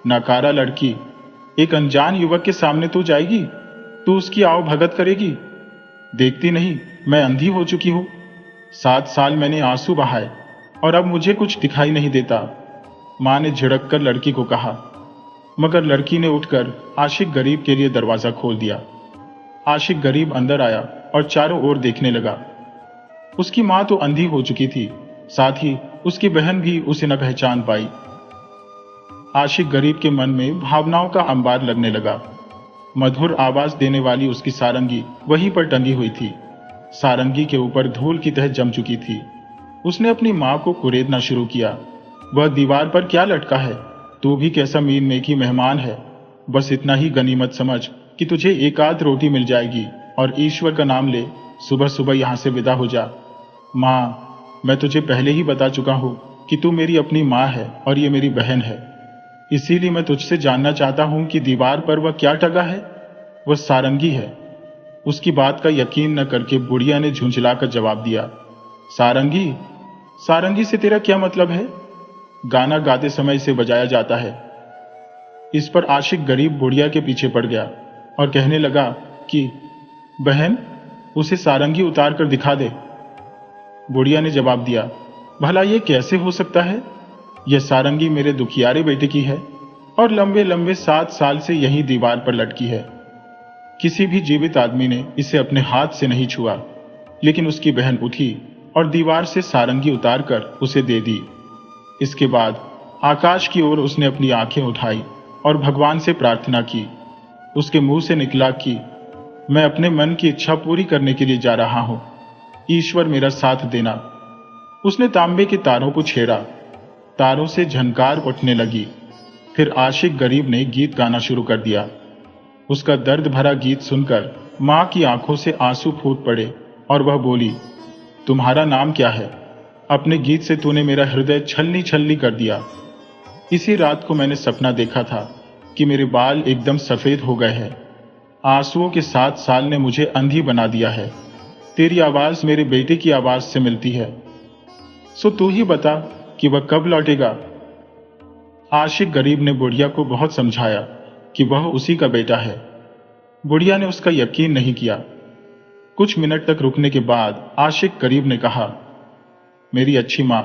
नाकारा लड़की, एक अनजान युवक के सामने तू जाएगी? तू उसकी आओ भगत करेगी? देखती नहीं मैं अंधी हो चुकी हूं। 7 साल मैंने आंसू बहाए और अब मुझे कुछ दिखाई नहीं देता। मां ने झिड़क कर लड़की को कहा, मगर लड़की ने उठकर आशिक गरीब के लिए दरवाजा खोल दिया। आशिक गरीब अंदर आया और चारों ओर देखने लगा। उसकी मां तो अंधी हो चुकी थी, साथ ही उसकी बहन भी उसे न पहचान पाई। आशिक गरीब के मन में भावनाओं का अंबार लगने लगा। मधुर आवाज देने वाली उसकी सारंगी वहीं पर टंगी हुई थी। सारंगी के ऊपर धूल की तह जम चुकी थी। उसने अपनी मां को कुरेदना शुरू किया, वह दीवार पर क्या लटका है? तू भी कैसा मीन नेकी मेहमान है। बस इतना ही गनीमत समझ कि तुझे एक आध रोटी मिल जाएगी और ईश्वर का नाम ले सुबह सुबह यहां से विदा हो जा। माँ, मैं तुझे पहले ही बता चुका हूं कि तू मेरी अपनी माँ है और ये मेरी बहन है। इसीलिए मैं तुझसे जानना चाहता हूं कि दीवार पर वह क्या टंगा है। वह सारंगी है। उसकी बात का यकीन न करके बुढ़िया ने झुंझलाकर जवाब दिया, सारंगी? सारंगी से तेरा क्या मतलब है? गाना गाते समय इसे बजाया जाता है। इस पर आशिक गरीब बुढ़िया के पीछे पड़ गया और कहने लगा कि बहन, उसे सारंगी उतार कर दिखा दे। बुढ़िया ने जवाब दिया, भला ये कैसे हो सकता है? यह सारंगी मेरे दुखियारे बेटे की है और लंबे लंबे 7 साल से यही दीवार पर लटकी है। किसी भी जीवित आदमी ने इसे अपने हाथ से नहीं छुआ, लेकिन उसकी बहन उठी और दीवार से सारंगी उतारकर उसे दे दी। इसके बाद आकाश की ओर उसने अपनी आंखें उठाई और भगवान से प्रार्थना की। उसके मुंह से निकला कि मैं अपने मन की इच्छा पूरी करने के लिए जा रहा हूं, ईश्वर मेरा साथ देना। उसने तांबे के तारों को छेड़ा, तारों से झनकार उठने लगी। फिर आशिक गरीब ने गीत गाना शुरू कर दिया। उसका दर्द भरा गीत सुनकर मां की आंखों से आंसू फूट पड़े और वह बोली, तुम्हारा नाम क्या है? अपने गीत से तूने मेरा हृदय छलनी छलनी कर दिया। इसी रात को मैंने सपना देखा था कि मेरे बाल एकदम सफेद हो गए हैं। आंसुओं के 7 साल ने मुझे अंधी बना दिया है। तेरी आवाज मेरे बेटे की आवाज से मिलती है। सो तू ही बता कि वह कब लौटेगा? आशिक गरीब ने बुढ़िया को बहुत समझाया कि वह उसी का बेटा है। बुढ़िया ने उसका यकीन नहीं किया। कुछ मिनट तक रुकने के बाद आशिक गरीब ने कहा, मेरी अच्छी मां,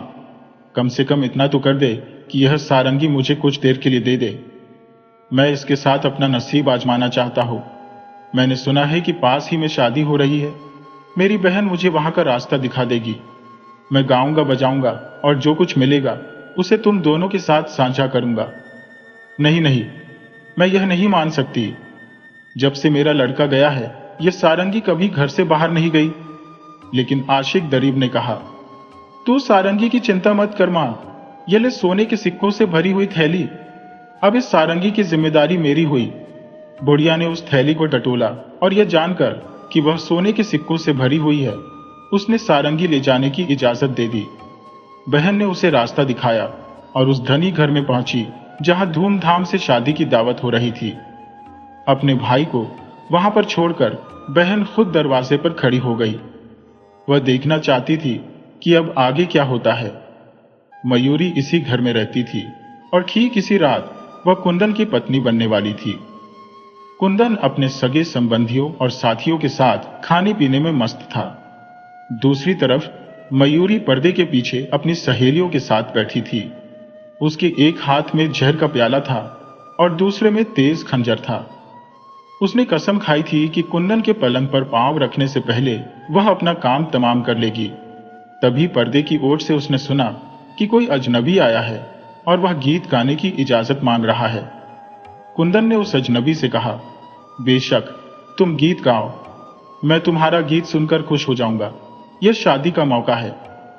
कम से कम इतना तो कर दे कि यह सारंगी मुझे कुछ देर के लिए दे दे। मैं इसके साथ अपना नसीब आजमाना चाहता हूं। मैंने सुना है कि पास ही में शादी हो रही है। मेरी बहन मुझे वहां का रास्ता दिखा देगी। मैं गाऊंगा बजाऊंगा और जो कुछ मिलेगा उसे तुम दोनों के साथ साझा करूंगा। नहीं नहीं, मैं यह नहीं मान सकती। जब से मेरा लड़का गया है यह सारंगी कभी घर से बाहर नहीं गई। लेकिन आशिक गरीब ने कहा, तू सारंगी की चिंता मत कर मां। यह ले सोने के सिक्कों से भरी हुई थैली। अब इस सारंगी की जिम्मेदारी मेरी हुई। बुढ़िया ने उस थैली को टटोला और यह जानकर कि वह सोने के सिक्कों से भरी हुई है, उसने सारंगी ले जाने की इजाजत दे दी। बहन ने उसे रास्ता दिखाया और उस धनी घर में पहुंची जहां धूमधाम से शादी की दावत हो रही थी। अपने भाई को वहां पर छोड़कर बहन खुद दरवाजे पर खड़ी हो गई। वह देखना चाहती थी कि अब आगे क्या होता है। मयूरी इसी घर में रहती थी और ठीक इसी रात वह कुंदन की पत्नी बनने वाली थी। कुंदन अपने सगे संबंधियों और साथियों के साथ खाने पीने में मस्त था। दूसरी तरफ मयूरी पर्दे के पीछे अपनी सहेलियों के साथ बैठी थी। उसके एक हाथ में जहर का प्याला था और दूसरे में तेज खंजर था। उसने कसम खाई थी कि कुंदन के पलंग पर पांव रखने से पहले वह अपना काम तमाम कर लेगी। तभी पर्दे की ओर से उसने सुना कि कोई अजनबी आया है और वह गीत गाने की इजाजत मांग रहा है। कुंदन ने उस अजनबी से कहा, बेशक तुम गीत गाओ, मैं तुम्हारा गीत सुनकर खुश हो जाऊंगा। यह शादी का मौका है।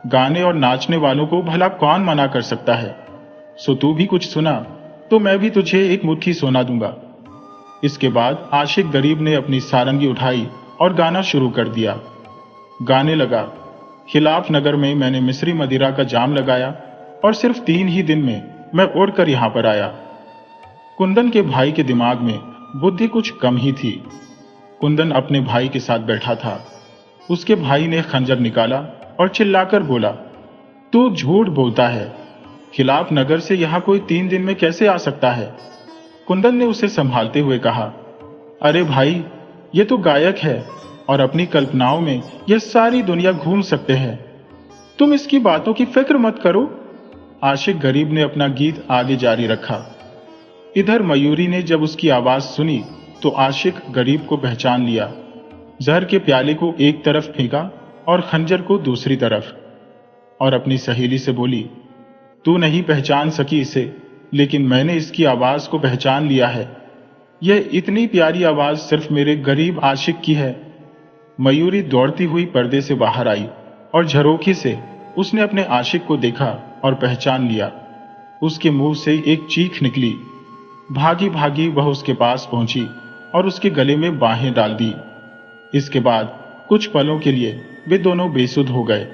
गाने और नाचने वालों को भला कौन मना कर सकता है। सो तू भी कुछ सुना तो मैं भी तुझे एक मुट्ठी सोना दूंगा। इसके बाद आशिक गरीब ने अपनी सारंगी उठाई और गाना शुरू कर दिया। गाने लगा, खिलाफ नगर में मैंने मिस्री मदिरा का जाम लगाया और सिर्फ 3 ही दिन में मैं उड़कर यहां पर आया। कुंदन के भाई के दिमाग में बुद्धि कुछ कम ही थी। कुंदन अपने भाई के साथ बैठा था। उसके भाई ने खंजर निकाला और चिल्लाकर बोला, तू झूठ बोलता है। खिलाफ नगर से यहां कोई 3 दिन में कैसे आ सकता है? कुंदन ने उसे संभालते हुए कहा, अरे भाई, ये तो गायक है और अपनी कल्पनाओं में यह सारी दुनिया घूम सकते हैं। तुम इसकी बातों की फिक्र मत करो। आशिक गरीब ने अपना गीत आगे जारी रखा। इधर मयूरी ने जब उसकी आवाज सुनी तो आशिक गरीब को पहचान लिया। जहर के प्याले को एक तरफ फेंका और खंजर को दूसरी तरफ, और अपनी सहेली से बोली, तू नहीं पहचान सकी इसे, लेकिन मैंने इसकी आवाज को पहचान लिया है। यह इतनी प्यारी आवाज सिर्फ मेरे गरीब आशिक की है। मयूरी दौड़ती हुई पर्दे से बाहर आई और झरोखे से उसने अपने आशिक को देखा और पहचान लिया। उसके मुंह से एक चीख निकली। भागी भागी वह उसके पास पहुंची और उसके गले में बाहें डाल दी। इसके बाद कुछ पलों के लिए वे दोनों बेसुध हो गए।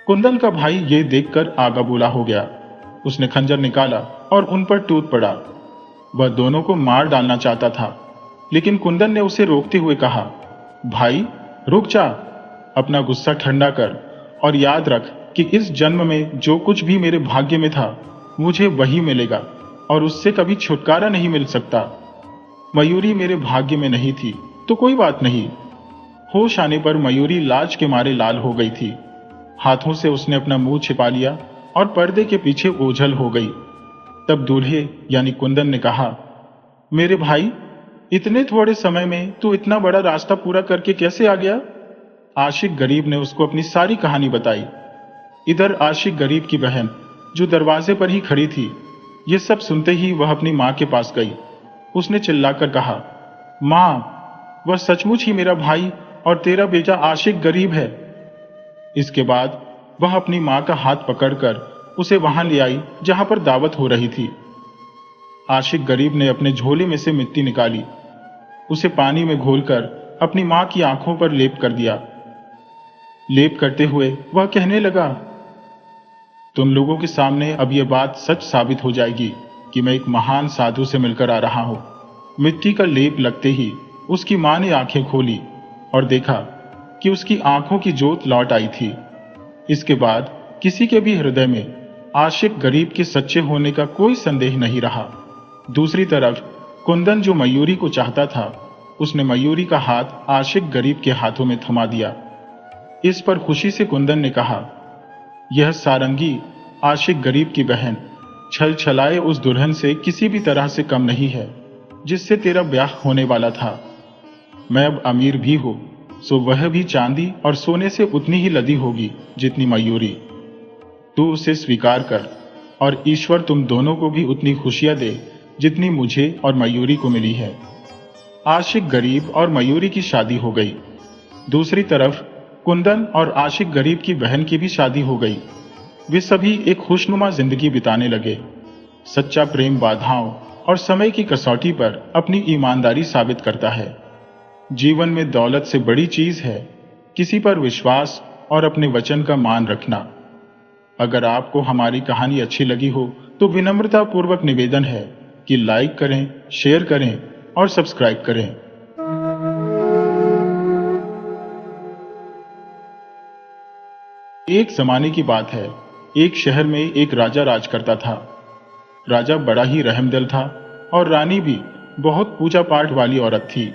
कुंदन का भाई ये देखकर आगा बुला हो गया। उसने खंजर निकाला और उन पर टूट पड़ा। वह दोनों को मार डालना चाहता था, लेकिन कुंदन ने उसे रोकते हुए कहा, भाई रुक जा, अपना गुस्सा ठंडा कर और याद रख कि इस जन्म में जो कुछ भी मेरे भाग्य में था मुझे वही मिलेगा और उससे कभी छुटकारा नहीं मिल सकता। मयूरी मेरे भाग्य में नहीं थी तो कोई बात नहीं। होश आने पर मयूरी लाज के मारे लाल हो गई थी। हाथों से उसने अपना मुंह छिपा लिया और पर्दे के पीछे ओझल हो गई। तब दूल्हे यानी कुंदन ने कहा, मेरे भाई, इतने थोड़े समय में तू इतना बड़ा रास्ता पूरा करके कैसे आ गया? आशिक गरीब ने उसको अपनी सारी कहानी बताई। इधर आशिक गरीब की बहन जो दरवाजे पर ही खड़ी थी, ये सब सुनते ही वह अपनी माँ के पास गई। उसने चिल्लाकर कहा, माँ, वह सचमुच ही मेरा भाई और तेरा बेटा आशिक गरीब है। इसके बाद वह अपनी माँ का हाथ पकड़कर उसे वहां ले आई जहां पर दावत हो रही थी। आशिक गरीब ने अपने झोले में से मिट्टी निकाली, उसे पानी में घोलकर अपनी माँ की आंखों पर लेप कर दिया। लेप करते हुए वह कहने लगा, तुम लोगों के सामने अब यह बात सच साबित हो जाएगी कि मैं एक महान साधु से मिलकर आ रहा हूं। मिट्टी का लेप लगते ही उसकी मां ने आंखें खोली और देखा कि उसकी आंखों की जोत लौट आई थी। इसके बाद किसी के भी हृदय में आशिक गरीब के सच्चे होने का कोई संदेह नहीं रहा। दूसरी तरफ कुंदन जो मयूरी को चाहता था, उसने मयूरी का हाथ आशिक गरीब के हाथों में थमा दिया। इस पर खुशी से कुंदन ने कहा, यह सारंगी आशिक गरीब की बहन छल छलाए उस दुल्हन से किसी भी तरह से कम नहीं है जिससे तेरा ब्याह होने वाला था। मैं अब अमीर भी हूं, सो वह भी चांदी और सोने से उतनी ही लदी होगी जितनी मयूरी। तू उसे स्वीकार कर और ईश्वर तुम दोनों को भी उतनी खुशियां दे जितनी मुझे और मयूरी को मिली है। आशिक गरीब और मयूरी की शादी हो गई। दूसरी तरफ कुंदन और आशिक गरीब की बहन की भी शादी हो गई। वे सभी एक खुशनुमा जिंदगी बिताने लगे। सच्चा प्रेम बाधाओं और समय की कसौटी पर अपनी ईमानदारी साबित करता है। जीवन में दौलत से बड़ी चीज है किसी पर विश्वास और अपने वचन का मान रखना। अगर आपको हमारी कहानी अच्छी लगी हो तो विनम्रता पूर्वक निवेदन है कि लाइक करें, शेयर करें और सब्सक्राइब करें। एक जमाने की बात है, एक शहर में एक राजा राज करता था। राजा बड़ा ही रहमदिल था और रानी भी बहुत पूजा पाठ वाली औरत थी।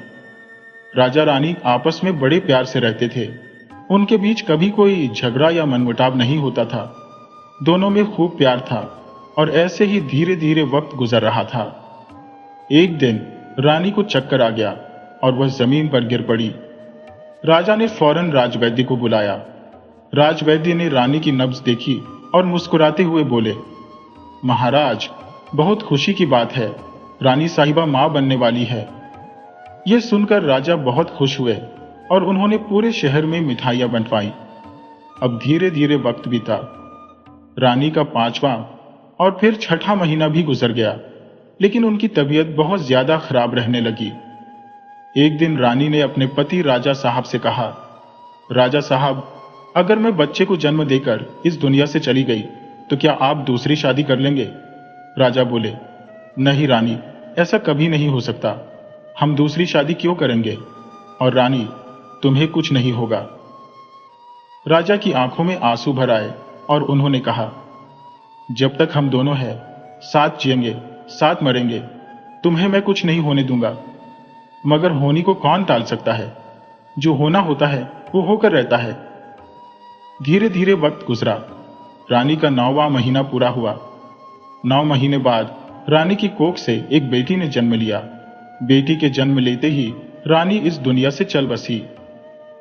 राजा रानी आपस में बड़े प्यार से रहते थे। उनके बीच कभी कोई झगड़ा या मनमुटाव नहीं होता था। दोनों में खूब प्यार था और ऐसे ही धीरे धीरे वक्त गुजर रहा था। एक दिन रानी को चक्कर आ गया और वह जमीन पर गिर पड़ी। राजा ने फौरन राजवैद्य को बुलाया। राजवैद्य ने रानी की नब्ज देखी और मुस्कुराते हुए बोले, महाराज, बहुत खुशी की बात है, रानी साहिबा मां बनने वाली है। यह सुनकर राजा बहुत खुश हुए और उन्होंने पूरे शहर में मिठाइयां बंटवाई। अब धीरे धीरे वक्त बीता। रानी का 5वां और फिर 6ठा महीना भी गुजर गया, लेकिन उनकी तबीयत बहुत ज्यादा खराब रहने लगी। एक दिन रानी ने अपने पति राजा साहब से कहा, राजा साहब, अगर मैं बच्चे को जन्म देकर इस दुनिया से चली गई तो क्या आप दूसरी शादी कर लेंगे? राजा बोले, नहीं रानी, ऐसा कभी नहीं हो सकता। हम दूसरी शादी क्यों करेंगे? और रानी, तुम्हें कुछ नहीं होगा। राजा की आंखों में आंसू भर आए और उन्होंने कहा, जब तक हम दोनों हैं, साथ जिएंगे, साथ मरेंगे, तुम्हें मैं कुछ नहीं होने दूंगा। मगर होनी को कौन टाल सकता है? जो होना होता है वो होकर रहता है। धीरे धीरे वक्त गुजरा। रानी का 9वां महीना पूरा हुआ। 9 महीने बाद रानी की कोख से एक बेटी ने जन्म लिया। बेटी के जन्म लेते ही रानी इस दुनिया से चल बसी।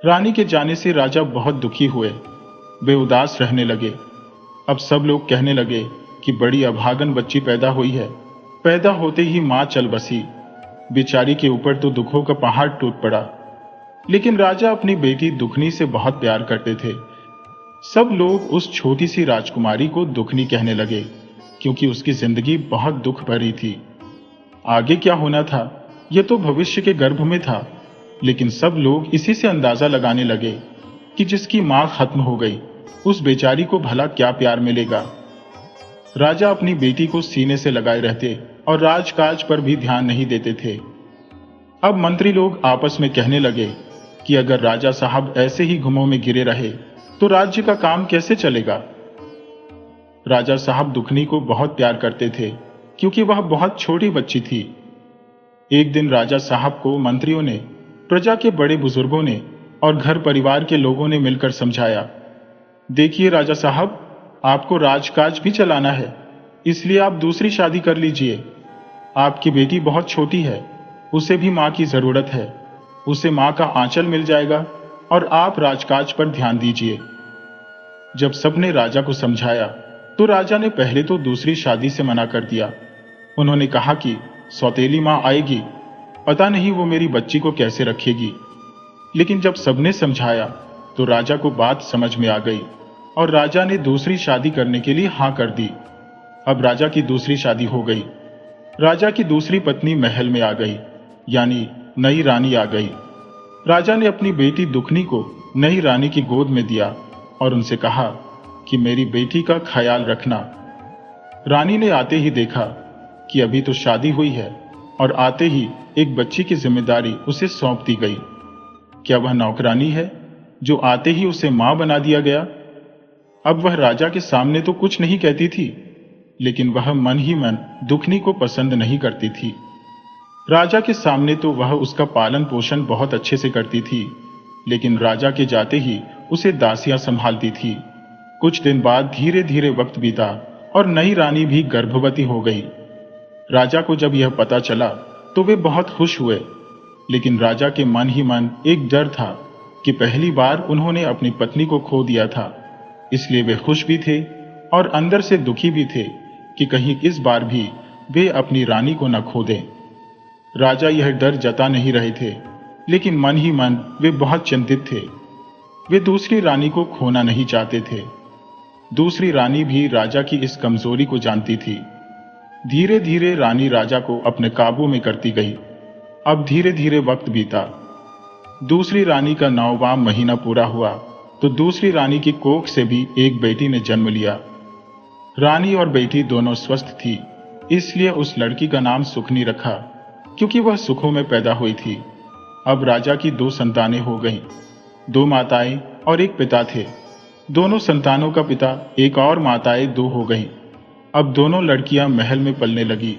रानी के जाने से राजा बहुत दुखी हुए। वे उदास रहने लगे। अब सब लोग कहने लगे कि बड़ी अभागन बच्ची पैदा हुई है। पैदा होते ही मां चल बसी। बेचारी के ऊपर तो दुखों का पहाड़ टूट पड़ा। लेकिन राजा अपनी बेटी दुखनी से बहुत प्यार करते थे। सब लोग उस छोटी सी राजकुमारी को दुखनी कहने लगे क्योंकि उसकी जिंदगी बहुत दुख भरी थी। आगे क्या होना था यह तो भविष्य के गर्भ में था, लेकिन सब लोग इसी से अंदाजा लगाने लगे कि जिसकी मां खत्म हो गई उस बेचारी को भला क्या प्यार मिलेगा। राजा अपनी बेटी को सीने से लगाए रहते और राजकाज पर भी ध्यान नहीं देते थे। अब मंत्री लोग आपस में कहने लगे कि अगर राजा साहब ऐसे ही गुमों में गिरे रहे तो राज्य का काम कैसे चलेगा। राजा साहब दुखनी को बहुत प्यार करते थे क्योंकि वह बहुत छोटी बच्ची थी। एक दिन राजा साहब को मंत्रियों ने, प्रजा के बड़े बुजुर्गों ने और घर परिवार के लोगों ने मिलकर समझाया, देखिए राजा साहब, आपको राजकाज भी चलाना है, इसलिए आप दूसरी शादी कर लीजिए। आपकी बेटी बहुत छोटी है, उसे भी मां की जरूरत है। उसे मां का आंचल मिल जाएगा और आप राजकाज पर ध्यान दीजिए। जब सबने राजा को समझाया तो राजा ने पहले तो दूसरी शादी से मना कर दिया। उन्होंने कहा कि सौतेली मां आएगी, पता नहीं वो मेरी बच्ची को कैसे रखेगी। लेकिन जब सबने समझाया तो राजा को बात समझ में आ गई और राजा ने दूसरी शादी करने के लिए हां कर दी। अब राजा की दूसरी शादी हो गई। राजा की दूसरी पत्नी महल में आ गई, यानी नई रानी आ गई। राजा ने अपनी बेटी दुखनी को नई रानी की गोद में दिया और उनसे कहा कि मेरी बेटी का ख्याल रखना। रानी ने आते ही देखा कि अभी तो शादी हुई है और आते ही एक बच्ची की जिम्मेदारी उसे सौंप दी गई। क्या वह नौकरानी है जो आते ही उसे मां बना दिया गया। अब वह राजा के सामने तो कुछ नहीं कहती थी, लेकिन वह मन ही मन दुखनी को पसंद नहीं करती थी। राजा के सामने तो वह उसका पालन पोषण बहुत अच्छे से करती थी, लेकिन राजा के जाते ही उसे दासियां संभालती थी। कुछ दिन बाद धीरे धीरे वक्त बीता और नई रानी भी गर्भवती हो गई। राजा को जब यह पता चला तो वे बहुत खुश हुए, लेकिन राजा के मन ही मन एक डर था कि पहली बार उन्होंने अपनी पत्नी को खो दिया था। इसलिए वे खुश भी थे और अंदर से दुखी भी थे कि कहीं इस बार भी वे अपनी रानी को न खो दें। राजा यह डर जता नहीं रहे थे, लेकिन मन ही मन वे बहुत चिंतित थे। वे दूसरी रानी को खोना नहीं चाहते थे। दूसरी रानी भी राजा की इस कमजोरी को जानती थी। धीरे धीरे रानी राजा को अपने काबू में करती गई। अब धीरे धीरे वक्त बीता। दूसरी रानी का 9वां महीना पूरा हुआ तो दूसरी रानी की कोख से भी एक बेटी ने जन्म लिया। रानी और बेटी दोनों स्वस्थ थी, इसलिए उस लड़की का नाम सुखनी रखा, क्योंकि वह सुखों में पैदा हुई थी। अब राजा की 2 संतानें हो गईं। 2 माताएं और एक पिता थे। दोनों संतानों का पिता एक और माताएं 2 हो गईं। अब दोनों लड़कियां महल में पलने लगी।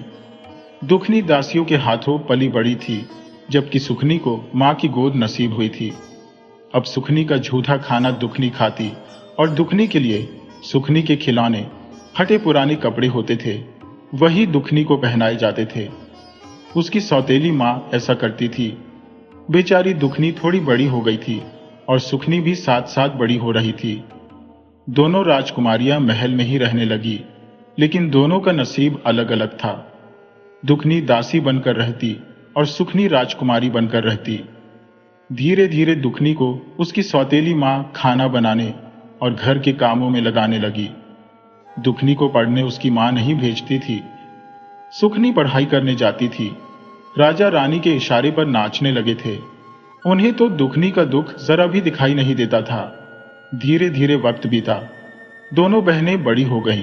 दुखनी दासियों के हाथों पली बड़ी थी, जबकि सुखनी को मां की गोद नसीब हुई थी। अब सुखनी का झूठा खाना दुखनी खाती और दुखनी के लिए सुखनी के खिलौने, फटे पुराने कपड़े होते थे, वही दुखनी को पहनाए जाते थे। उसकी सौतेली मां ऐसा करती थी। बेचारी दुखनी थोड़ी बड़ी हो गई थी और सुखनी भी साथ साथ बड़ी हो रही थी। दोनों राजकुमारियां महल में ही रहने लगी, लेकिन दोनों का नसीब अलग अलग था। दुखनी दासी बनकर रहती और सुखनी राजकुमारी बनकर रहती। धीरे धीरे दुखनी को उसकी सौतेली मां खाना बनाने और घर के कामों में लगाने लगी। दुखनी को पढ़ने उसकी मां नहीं भेजती थी। सुखनी पढ़ाई करने जाती थी। राजा रानी के इशारे पर नाचने लगे थे। उन्हें तो दुखनी का दुख जरा भी दिखाई नहीं देता था। धीरे धीरे वक्त बीता। दोनों बहनें बड़ी हो गईं।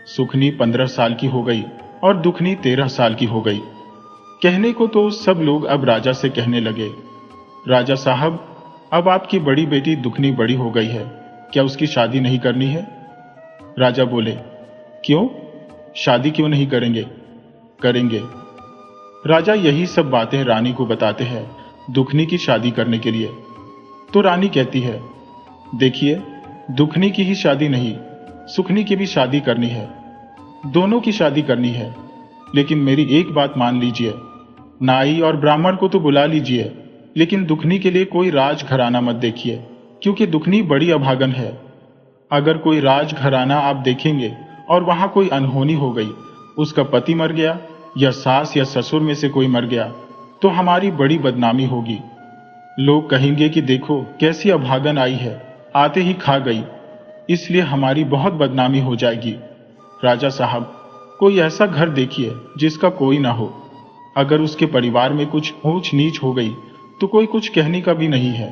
सुखनी 15 साल की हो गई और दुखनी 13 साल की हो गई। कहने को तो सब लोग अब राजा से कहने लगे, राजा साहब, अब आपकी बड़ी बेटी दुखनी बड़ी हो गई है, क्या उसकी शादी नहीं करनी है। राजा बोले, क्यों, शादी क्यों नहीं करेंगे, करेंगे। राजा यही सब बातें रानी को बताते हैं दुखनी की शादी करने के लिए। तो रानी कहती है, देखिए, दुखनी की ही शादी नहीं, सुखनी की भी शादी करनी है। दोनों की शादी करनी है, लेकिन मेरी एक बात मान लीजिए, नाई और ब्राह्मण को तो बुला लीजिए, लेकिन दुखनी के लिए कोई राजघराना मत देखिए, क्योंकि दुखनी बड़ी अभागन है। अगर कोई राजघराना आप देखेंगे और वहां कोई अनहोनी हो गई, उसका पति मर गया या सास या ससुर में से कोई मर गया, तो हमारी बड़ी बदनामी होगी। लोग कहेंगे कि देखो कैसी अभागन आई है, आते ही खा गई, इसलिए हमारी बहुत बदनामी हो जाएगी। राजा साहब, कोई ऐसा घर देखिए जिसका कोई ना हो। अगर उसके परिवार में कुछ ऊंच नीच हो गई तो कोई कुछ कहने का भी नहीं है।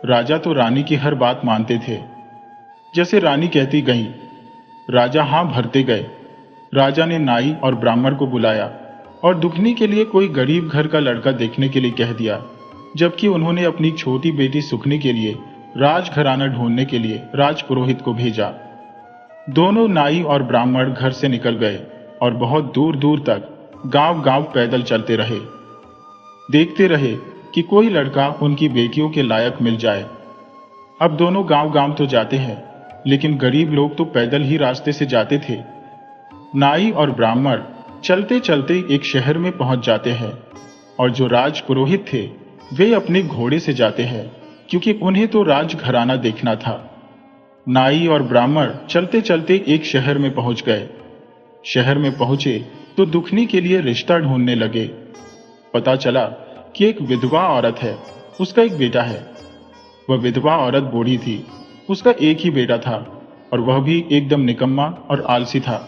राजा तो रानी की हर बात मानते थे। जैसे रानी कहती गई, राजा हां भरते गए। राजा ने नाई और ब्राह्मण को बुलाया और दुखनी के लिए कोई गरीब घर का लड़का देखने के लिए कह दिया, जबकि उन्होंने अपनी छोटी बेटी सुखनी के लिए राजघराना ढूंढने के लिए राजपुरोहित को भेजा। दोनों नाई और ब्राह्मण घर से निकल गए और बहुत दूर दूर तक गांव गांव पैदल चलते रहे। देखते रहे कि कोई लड़का उनकी बेटियों के लायक मिल जाए। अब दोनों गांव गांव तो जाते हैं, लेकिन गरीब लोग तो पैदल ही रास्ते से जाते थे। नाई और ब्राह्मण चलते चलते एक शहर में पहुंच जाते हैं और जो राजपुरोहित थे वे अपने घोड़े से जाते हैं, क्योंकि उन्हें तो राजघराना देखना था। नाई और ब्राह्मण चलते चलते एक शहर में पहुंच गए। शहर में पहुंचे तो दुखनी के लिए रिश्ता ढूंढने लगे। पता चला कि एक विधवा औरत है, उसका एक बेटा है। वह विधवा औरत बूढ़ी थी, उसका एक ही बेटा था और वह भी एकदम निकम्मा और आलसी था।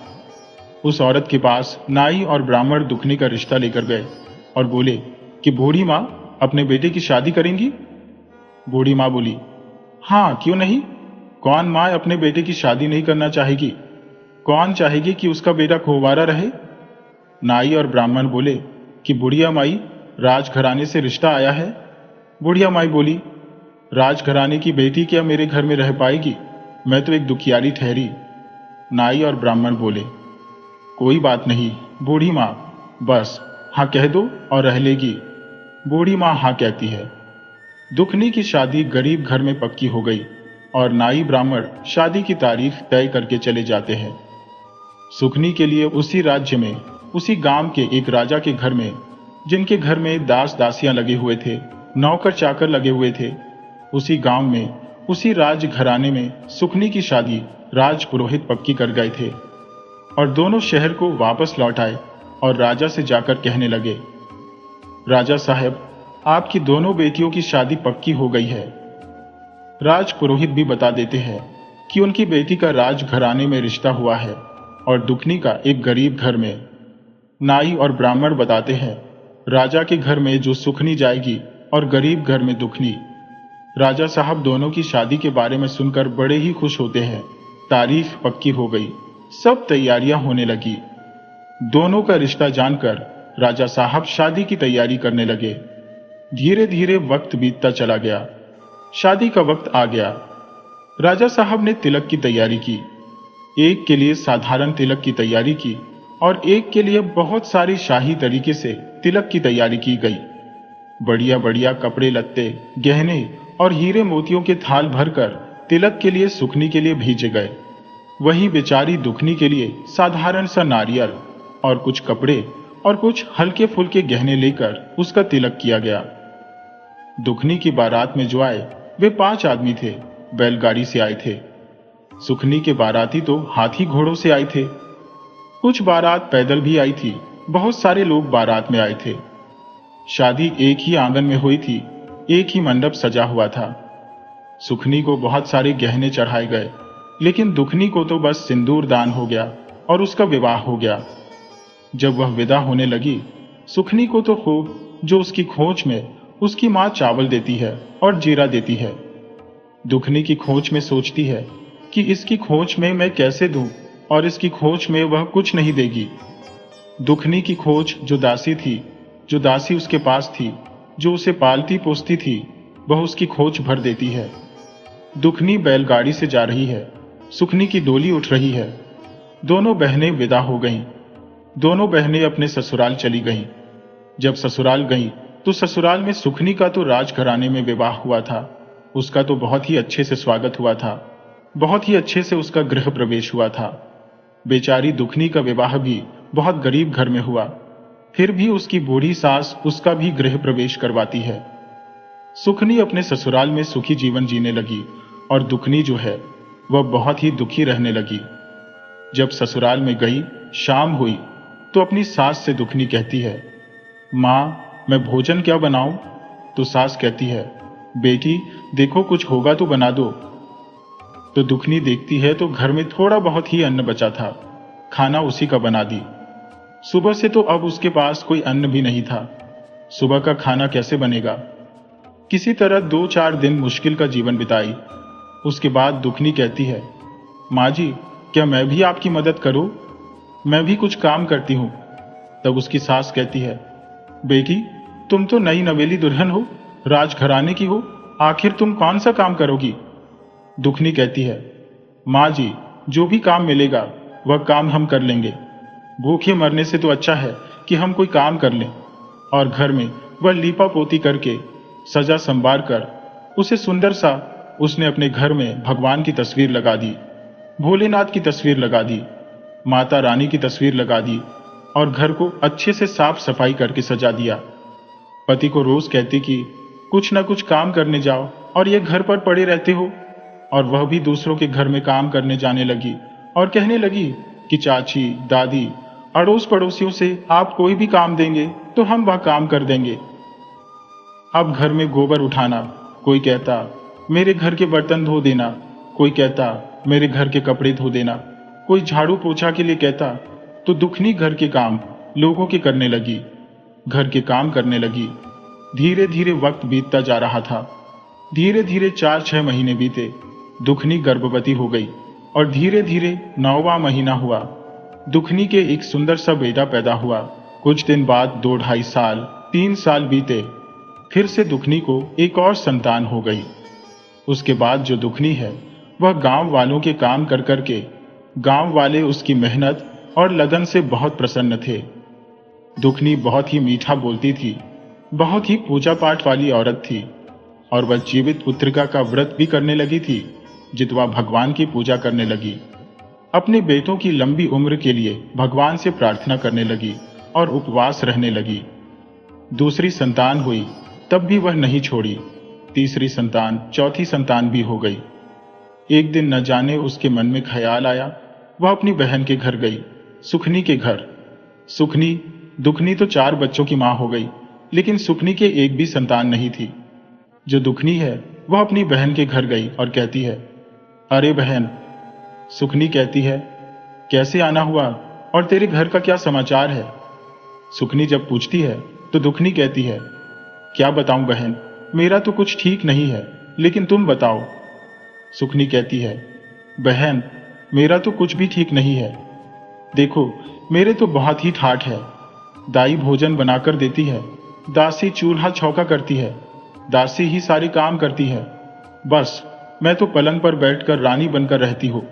उस औरत के पास नाई और ब्राह्मण दुखनी का रिश्ता लेकर गए और बोले कि बूढ़ी माँ अपने बेटे की शादी करेंगी। बूढ़ी माँ बोली, हाँ क्यों नहीं, कौन माँ अपने बेटे की शादी नहीं करना चाहेगी, कौन चाहेगी कि उसका बेटा कुंवारा रहे। नाई और ब्राह्मण बोले कि बुढ़िया माई राजघराने से रिश्ता आया है। बुढ़िया माई बोली, राजघराने की बेटी क्या मेरे घर में रह पाएगी, मैं तो एक दुखियारी ठहरी। नाई और ब्राह्मण बोले, कोई बात नहीं बूढ़ी माँ, बस हाँ कह दो और रह लेगी। बूढ़ी माँ हाँ कहती है। दुखनी की शादी गरीब घर में पक्की हो गई और नाई ब्राह्मण शादी की तारीख तय करके चले जाते हैं। सुखनी के लिए उसी राज्य में, उसी गांव के एक राजा के घर में, जिनके घर में दास दासियां लगे हुए थे, नौकर चाकर लगे हुए थे, उसी गांव में, उसी राजघराने में सुखनी की शादी राजपुरोहित पक्की कर गए थे और दोनों शहर को वापस लौट आए और राजा से जाकर कहने लगे, राजा साहब आपकी दोनों बेटियों की शादी पक्की हो गई है। राजपुरोहित भी बता देते हैं कि उनकी बेटी का राजघराने में रिश्ता हुआ है और दुखनी का एक गरीब घर में। नाई और ब्राह्मण बताते हैं राजा के घर में जो सुखनी जाएगी और गरीब घर में दुखनी। राजा साहब दोनों की शादी के बारे में सुनकर बड़े ही खुश होते हैं। तारीख पक्की हो गई, सब तैयारियां होने लगी। दोनों का रिश्ता जानकर राजा साहब शादी की तैयारी करने लगे। धीरे धीरे वक्त बीतता चला गया, शादी का वक्त आ गया। राजा साहब ने तिलक की तैयारी की। एक के लिए साधारण तिलक की तैयारी की और एक के लिए बहुत सारी शाही तरीके से तिलक की तैयारी की गई। बढ़िया बढ़िया कपड़े लत्ते, गहने और हीरे मोतियों के थाल भरकर तिलक के लिए सुखनी के लिए भेजे गए। वहीं बेचारी दुखनी के लिए साधारण सा नारियल और कुछ कपड़े और कुछ हल्के फुल्के गहने लेकर उसका तिलक किया गया। दुखनी की बारात में जो आए वे 5 आदमी थे, बैलगाड़ी से आए थे। सुखनी के बाराती तो हाथी घोड़ों से आए थे। कुछ बारात पैदल भी आई थी, बहुत सारे लोग बारात में आए थे। शादी एक ही आंगन में हुई थी, एक ही मंडप सजा हुआ था। सुखनी को बहुत सारे गहने चढ़ाए गए, लेकिन दुखनी को तो बस सिंदूर दान हो गया और उसका विवाह हो गया। जब वह विदा होने लगी, सुखनी को तो खूब जो उसकी खोज में उसकी मां चावल देती है और जीरा देती है। दुखनी की खोज में सोचती है कि इसकी खोज में मैं कैसे दूं, और इसकी खोज में वह कुछ नहीं देगी। दुखनी की खोज जो दासी थी, जो दासी उसके पास थी, जो उसे पालती पोसती थी, वह उसकी खोज भर देती है। दुखनी बैलगाड़ी से जा रही है, सुखनी की डोली उठ रही है। दोनों बहनें विदा हो गईं। दोनों बहनें अपने ससुराल चली गईं। जब ससुराल गईं तो ससुराल में सुखनी का तो राजघराने में विवाह हुआ था। उसका तो बहुत ही अच्छे से स्वागत हुआ था, बहुत ही अच्छे से उसका गृह प्रवेश हुआ था। बेचारी दुखनी का विवाह भी बहुत गरीब घर में हुआ, फिर भी उसकी बूढ़ी सास उसका भी गृह प्रवेश करवाती है। सुखनी अपने ससुराल में सुखी जीवन जीने लगी और दुखनी जो है वह बहुत ही दुखी रहने लगी। जब ससुराल में गई, शाम हुई तो अपनी सास से दुखनी कहती है, माँ मैं भोजन क्या बनाऊं? तो सास कहती है, बेटी देखो कुछ होगा तो बना दो। तो दुखनी देखती है तो घर में थोड़ा बहुत ही अन्न बचा था। खाना उसी का बना दी। सुबह से तो अब उसके पास कोई अन्न भी नहीं था। सुबह का खाना कैसे बनेगा? किसी तरह 2-4 दिन मुश्किल का जीवन बिताई। उसके बाद दुखनी कहती है, माँ जी, क्या मैं भी आपकी मदद करूं? मैं भी कुछ काम करती हूं। तब उसकी सास कहती है, बेटी, तुम तो नई नवेली दुल्हन हो, राजघराने की हो, आखिर तुम कौन सा काम करोगी? दुखनी कहती है, माँ जी, जो भी काम मिलेगा वह काम हम कर लेंगे। भूखे मरने से तो अच्छा है कि हम कोई काम कर लें। और घर में वह लीपा पोती करके, सजा संवार कर, उसे सुंदर सा उसने अपने घर में भगवान की तस्वीर लगा दी, भोलेनाथ की तस्वीर लगा दी, माता रानी की तस्वीर लगा दी और घर को अच्छे से साफ सफाई करके सजा दिया। पति को रोज कहती कि कुछ ना कुछ काम करने जाओ और ये घर पर पड़े रहते हो। और वह भी दूसरों के घर में काम करने जाने लगी और कहने लगी कि चाची, दादी, अड़ोस पड़ोसियों से आप कोई भी काम देंगे तो हम वह काम कर देंगे। अब घर में गोबर उठाना, कोई कहता मेरे घर के बर्तन धो देना, कोई कहता मेरे घर के कपड़े धो देना, कोई झाड़ू पोछा के लिए कहता। तो दुखनी घर के काम लोगों के करने लगी, घर के काम करने लगी। धीरे धीरे वक्त बीतता जा रहा था। धीरे धीरे 4-6 महीने बीते। दुखनी गर्भवती हो गई और धीरे धीरे 9वां महीना हुआ। दुखनी के एक सुंदर सा बेटा पैदा हुआ। कुछ दिन बाद 2-2.5 साल, 3 साल बीते। फिर से दुखनी को एक और संतान हो गई। उसके बाद जो दुखनी है वह गांव वालों के काम कर करके, गांव वाले उसकी मेहनत और लगन से बहुत प्रसन्न थे। दुखनी बहुत ही मीठा बोलती थी, बहुत ही पूजा पाठ वाली औरत थी और वह जीवित पुत्रिका का व्रत भी करने लगी थी, जितवा भगवान की पूजा करने लगी। अपने बेटों की लंबी उम्र के लिए भगवान से प्रार्थना करने लगी और उपवास रहने लगी। दूसरी संतान हुई, तब भी वह नहीं छोड़ी। तीसरी संतान, चौथी संतान भी हो गई। एक दिन न जाने उसके मन में ख्याल आया, वह अपनी बहन के घर गई, सुखनी के घर। सुखनी, दुखनी तो 4 बच्चों की मां हो गई, लेकिन सुखनी के एक भी संतान नहीं थी। जो दुखनी है वह अपनी बहन के घर गई और कहती है, अरे बहन। सुखनी कहती है, कैसे आना हुआ और तेरे घर का क्या समाचार है? सुखनी जब पूछती है तो दुखनी कहती है, क्या बताऊं बहन, मेरा तो कुछ ठीक नहीं है, लेकिन तुम बताओ। सुखनी कहती है, बहन, मेरा तो कुछ भी ठीक नहीं है। देखो, मेरे तो बहुत ही ठाठ है। दाई भोजन बनाकर देती है, दासी चूल्हा चौका करती है, दासी ही सारे काम करती है। बस मैं तो पलंग पर बैठकर रानी बनकर रहती हूँ।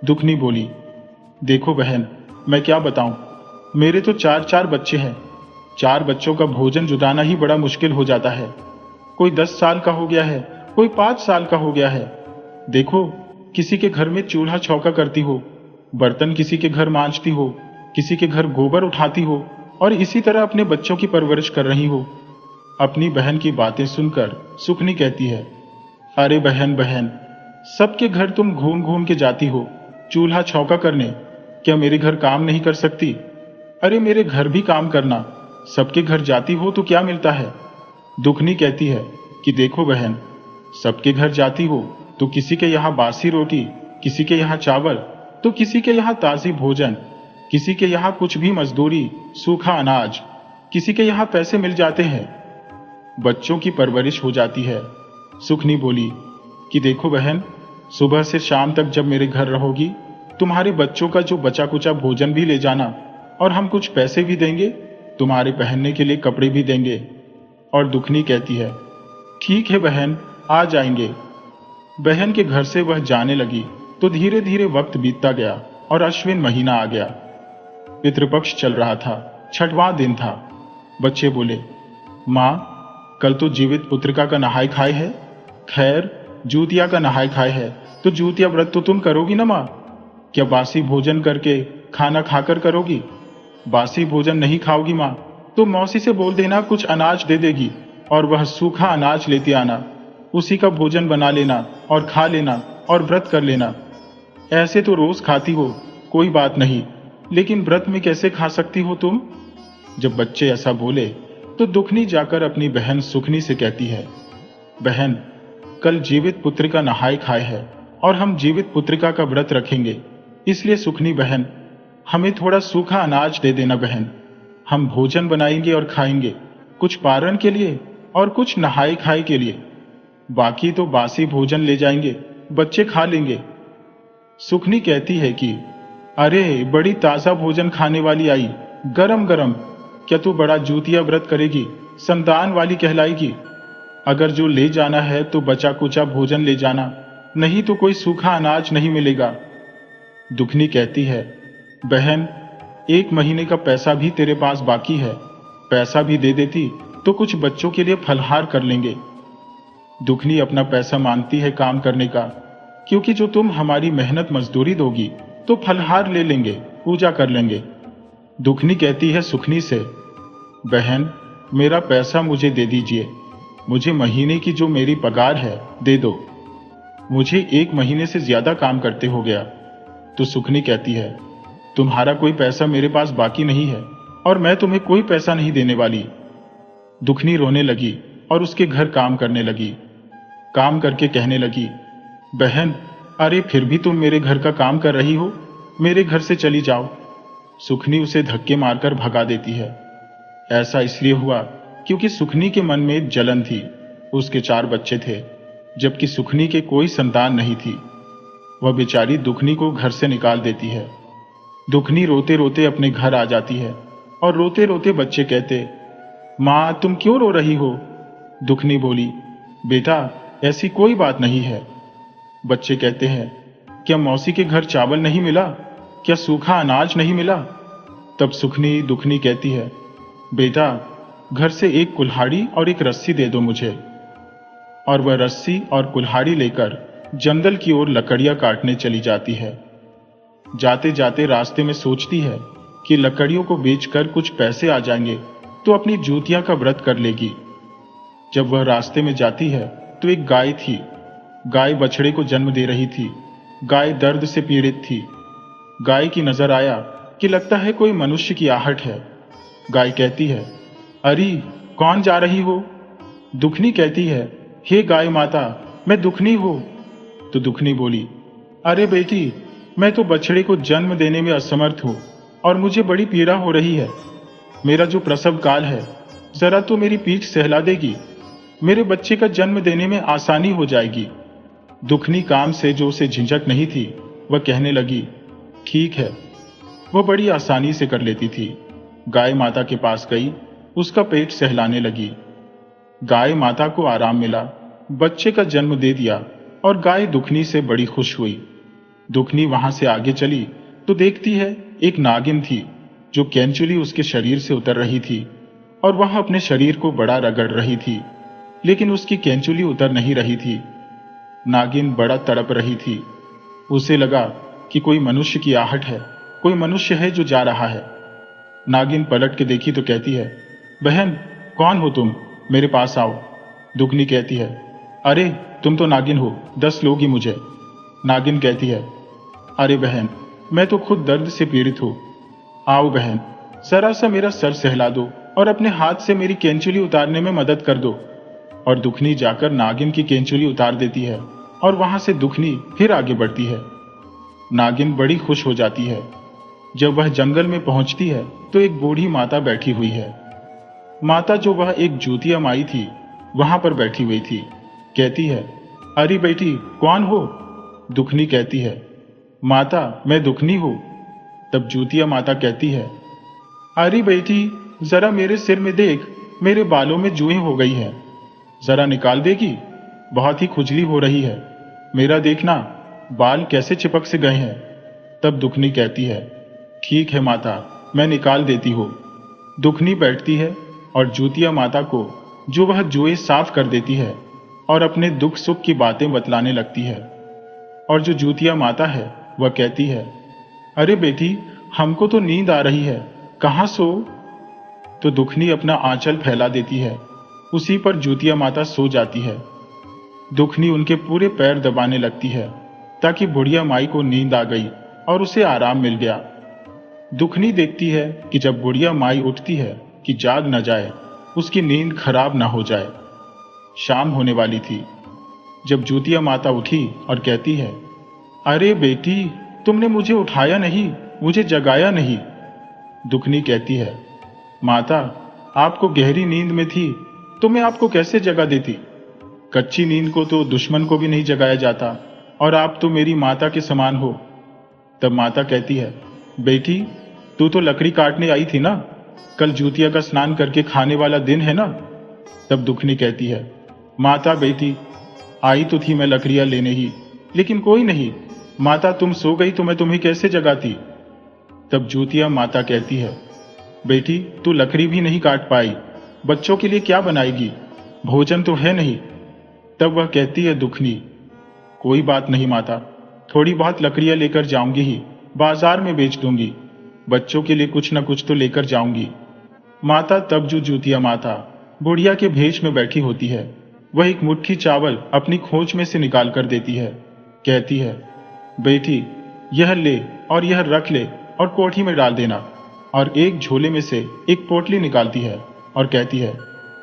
दुखनी बोली, देखो बहन, मैं क्या बताऊं, मेरे तो 4-4 बच्चे हैं। 4 बच्चों का भोजन जुटाना ही बड़ा मुश्किल हो जाता है। कोई 10 साल का हो गया है, कोई 5 साल का हो गया है। देखो, किसी के घर में चूल्हा चौका करती हो, बर्तन किसी के घर मांजती हो, किसी के घर गोबर उठाती हो और इसी तरह अपने बच्चों की परवरिश कर रही हो। अपनी बहन की बातें सुनकर सुखनी कहती है, अरे बहन बहन, सबके घर तुम घूम घूम के जाती हो चूल्हा चौका करने, क्या मेरे घर काम नहीं कर सकती? अरे मेरे घर भी काम करना, सबके घर जाती हो तो क्या मिलता है? दुखनी कहती है कि देखो बहन, सबके घर जाती हो तो किसी के यहाँ बासी रोटी, किसी के यहाँ चावल, तो किसी के यहाँ ताजी भोजन, किसी के यहाँ कुछ भी मजदूरी, सूखा अनाज, किसी के यहाँ पैसे मिल जाते हैं, बच्चों की परवरिश हो जाती है। सुखनी बोली कि देखो बहन, सुबह से शाम तक जब मेरे घर रहोगी, तुम्हारे बच्चों का जो बचा कुचा भोजन भी ले जाना और हम कुछ पैसे भी देंगे, तुम्हारे पहनने के लिए कपड़े भी देंगे। और दुखनी कहती है, ठीक है बहन, आ जाएंगे। बहन के घर से वह जाने लगी तो धीरे धीरे वक्त बीतता गया और अश्विन महीना आ गया। पितृपक्ष चल रहा था, 6वां दिन था। बच्चे बोले, माँ, कल तो जीवित पुत्रिका का नहाय खाए है। खैर, जूतिया का नहाय खाए है तो जूतिया व्रत तो तुम करोगी ना माँ? क्या बासी भोजन करके खाना खाकर करोगी? बासी भोजन नहीं खाओगी माँ तो मौसी से बोल देना कुछ अनाज दे देगी और वह सूखा अनाज लेते आना, उसी का भोजन बना लेना और खा लेना और व्रत कर लेना। ऐसे तो रोज खाती हो, कोई बात नहीं, लेकिन व्रत में कैसे खा सकती हो तुम? जब बच्चे ऐसा बोले तो दुखनी जाकर अपनी बहन सुखनी से कहती है, बहन, कल जीवित पुत्रिका नहाय खाए है और हम जीवित पुत्रिका का व्रत रखेंगे, इसलिए सुखनी बहन, हमें थोड़ा सूखा अनाज दे देना बहन। हम भोजन बनाएंगे और खाएंगे, कुछ पारण के लिए और कुछ नहाई खाई के लिए। बाकी तो बासी भोजन ले जाएंगे, बच्चे खा लेंगे। सुखनी कहती है कि अरे बड़ी ताजा भोजन खाने वाली आई, गरम गरम। क्या तू बड़ा जूतिया व्रत करेगी, संतान वाली कहलाएगी? अगर जो ले जाना है तो बचा कुचा भोजन ले जाना, नहीं तो कोई सूखा अनाज नहीं मिलेगा। दुखनी कहती है, बहन 1 महीने का पैसा भी तेरे पास बाकी है, पैसा भी दे देती तो कुछ बच्चों के लिए फलहार कर लेंगे। दुखनी अपना पैसा मांगती है काम करने का, क्योंकि जो तुम हमारी मेहनत मजदूरी दोगी तो फलहार ले लेंगे, पूजा कर लेंगे। दुखनी कहती है सुखनी से, बहन मेरा पैसा मुझे दे दीजिए, मुझे महीने की जो मेरी पगार है दे दो, मुझे 1 महीने से ज्यादा काम करते हो गया। तो सुखनी कहती है, तुम्हारा कोई पैसा मेरे पास बाकी नहीं है और मैं तुम्हें कोई पैसा नहीं देने वाली। दुखनी रोने लगी और उसके घर काम करने लगी। काम करके कहने लगी, बहन अरे फिर भी तुम मेरे घर का काम कर रही हो, मेरे घर से चली जाओ। सुखनी उसे धक्के मारकर भगा देती है। ऐसा इसलिए हुआ क्योंकि सुखनी के मन में जलन थी। उसके 4 बच्चे थे, जबकि सुखनी के कोई संतान नहीं थी। वह बेचारी दुखनी को घर से निकाल देती है। दुखनी रोते रोते अपने घर आ जाती है और रोते रोते बच्चे कहते, माँ तुम क्यों रो रही हो? दुखनी बोली, बेटा ऐसी कोई बात नहीं है। बच्चे कहते हैं, क्या मौसी के घर चावल नहीं मिला? क्या सूखा अनाज नहीं मिला? तब सुखनी दुखनी कहती है, बेटा घर से एक कुल्हाड़ी और एक रस्सी दे दो मुझे। और वह रस्सी और कुल्हाड़ी लेकर जंगल की ओर लकड़ियां काटने चली जाती है। जाते जाते रास्ते में सोचती है कि लकड़ियों को बेचकर कुछ पैसे आ जाएंगे तो अपनी जूतियां का व्रत कर लेगी। जब वह रास्ते में जाती है तो एक गाय थी। गाय बछड़े को जन्म दे रही थी। गाय दर्द से पीड़ित थी। गाय की नजर आया कि लगता है कोई मनुष्य की आहट है। गाय कहती है, अरे कौन जा रही हो? दुखनी कहती है, हे गाय माता मैं दुखनी हूं। तो दुखनी बोली, अरे बेटी मैं तो बछड़े को जन्म देने में असमर्थ हूं और मुझे बड़ी पीड़ा हो रही है। मेरा जो प्रसव काल है जरा तो मेरी पीठ सहला देगी, मेरे बच्चे का जन्म देने में आसानी हो जाएगी। दुखनी काम से जो उसे झिझक नहीं थी वह कहने लगी, ठीक है। वह बड़ी आसानी से कर लेती थी। गाय माता के पास गई, उसका पेट सहलाने लगी। गाय माता को आराम मिला, बच्चे का जन्म दे दिया और गाय दुखनी से बड़ी खुश हुई। दुखनी वहां से आगे चली तो देखती है एक नागिन थी जो कैंचुली उसके शरीर से उतर रही थी और वह अपने शरीर को बड़ा रगड़ रही थी, लेकिन उसकी कैंचुली उतर नहीं रही थी। नागिन बड़ा तड़प रही थी। उसे लगा कि कोई मनुष्य की आहट है, कोई मनुष्य है जो जा रहा है। नागिन पलट के देखी तो कहती है, बहन कौन हो तुम, मेरे पास आओ। दुखनी कहती है, अरे तुम तो नागिन हो, 10 लोगी मुझे। नागिन कहती है, अरे बहन मैं तो खुद दर्द से पीड़ित हूं। आओ बहन जरा सा मेरा सर सहला दो और अपने हाथ से मेरी कैंचुली उतारने में मदद कर दो। और दुखनी जाकर नागिन की कैंचुली उतार देती है और वहां से दुखनी फिर आगे बढ़ती है। नागिन बड़ी खुश हो जाती है। जब वह जंगल में पहुंचती है तो एक बूढ़ी माता बैठी हुई है। माता जो वह एक जूतिया माई थी वहां पर बैठी हुई थी। कहती है, अरे बेटी कौन हो? दुखनी कहती है, माता मैं दुखनी हूं। तब जूतिया माता कहती है, अरे बेटी जरा मेरे सिर में देख, मेरे बालों में जुएं हो गई है, जरा निकाल देगी? बहुत ही खुजली हो रही है, मेरा देखना बाल कैसे चिपक से गए हैं। तब दुखनी कहती है, ठीक है माता मैं निकाल देती हूं। दुखनी बैठती है और जूतिया माता को जो वह जुएं साफ कर देती है और अपने दुख सुख की बातें बतलाने लगती है। और जो जूतिया माता है वह कहती है, अरे बेटी हमको तो नींद आ रही है, कहां सो? तो दुखनी अपना आंचल फैला देती है, उसी पर जूतिया माता सो जाती है। दुखनी उनके पूरे पैर दबाने लगती है ताकि बुढ़िया माई को नींद आ गई और उसे आराम मिल गया। दुखनी देखती है कि जब बुढ़िया माई उठती है कि जाग न जाए, उसकी नींद खराब ना हो जाए। शाम होने वाली थी जब जूतिया माता उठी और कहती है, अरे बेटी तुमने मुझे उठाया नहीं, मुझे जगाया नहीं। दुखनी कहती है, माता, आपको गहरी नींद में थी तो मैं आपको कैसे जगा देती। कच्ची नींद को तो दुश्मन को भी नहीं जगाया जाता, और आप तो मेरी माता के समान हो। तब माता कहती है, बेटी, तू तो लकड़ी काटने आई थी ना, कल जूतिया का स्नान करके खाने वाला दिन है ना। तब दुखनी कहती है, माता बेटी, आई तो थी मैं लकड़ियां लेने ही, लेकिन कोई नहीं, माता तुम सो गई तो मैं तुम्हें कैसे जगाती। तब जूतिया माता कहती है, बेटी, तू लकड़ी भी नहीं काट पाई, बच्चों के लिए क्या बनाएगी, भोजन तो है नहीं। तब वह कहती है दुखनी, कोई बात नहीं माता, थोड़ी बहुत लकड़ियां लेकर जाऊंगी ही, बाजार में बेच दूंगी, बच्चों के लिए कुछ न कुछ तो लेकर जाऊंगी। माता तब जो जूतिया माता बुढ़िया के भेष में बैठी होती है, वह एक मुट्ठी चावल अपनी खोज में से निकाल कर देती है। कहती है, बेटी, यह ले और यह रख ले और कोठी में डाल देना। और एक झोले में से एक पोटली निकालती है और कहती है,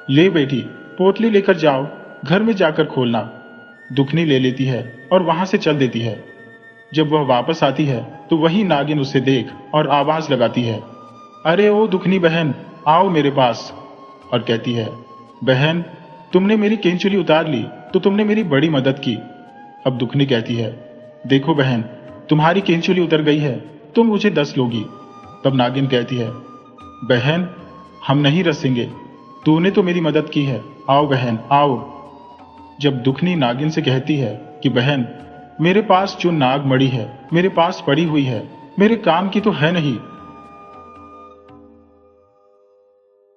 ले बेटी, पोटली लेकर जाओ, घर में जाकर खोलना। दुखनी ले लेती है और वहां से चल देती है। जब वह वापस आती है तो वही नागिन उसे देख और आवाज लगाती है, अरे ओ दुखनी बहन, आओ मेरे पास। और कहती है, बहन, तुमने मेरी केंचुली उतार ली तो तुमने मेरी बड़ी मदद की। अब दुखनी कहती है, देखो बहन, तुम्हारी केंचुली उतर गई है, तुम मुझे 10 लोगी। तब नागिन कहती है, बहन, हम नहीं रसेंगे, तूने तो मेरी मदद की है, आओ बहन आओ। जब दुखनी नागिन से कहती है कि बहन, मेरे पास जो नाग मड़ी है मेरे पास पड़ी हुई है, मेरे काम की तो है नहीं,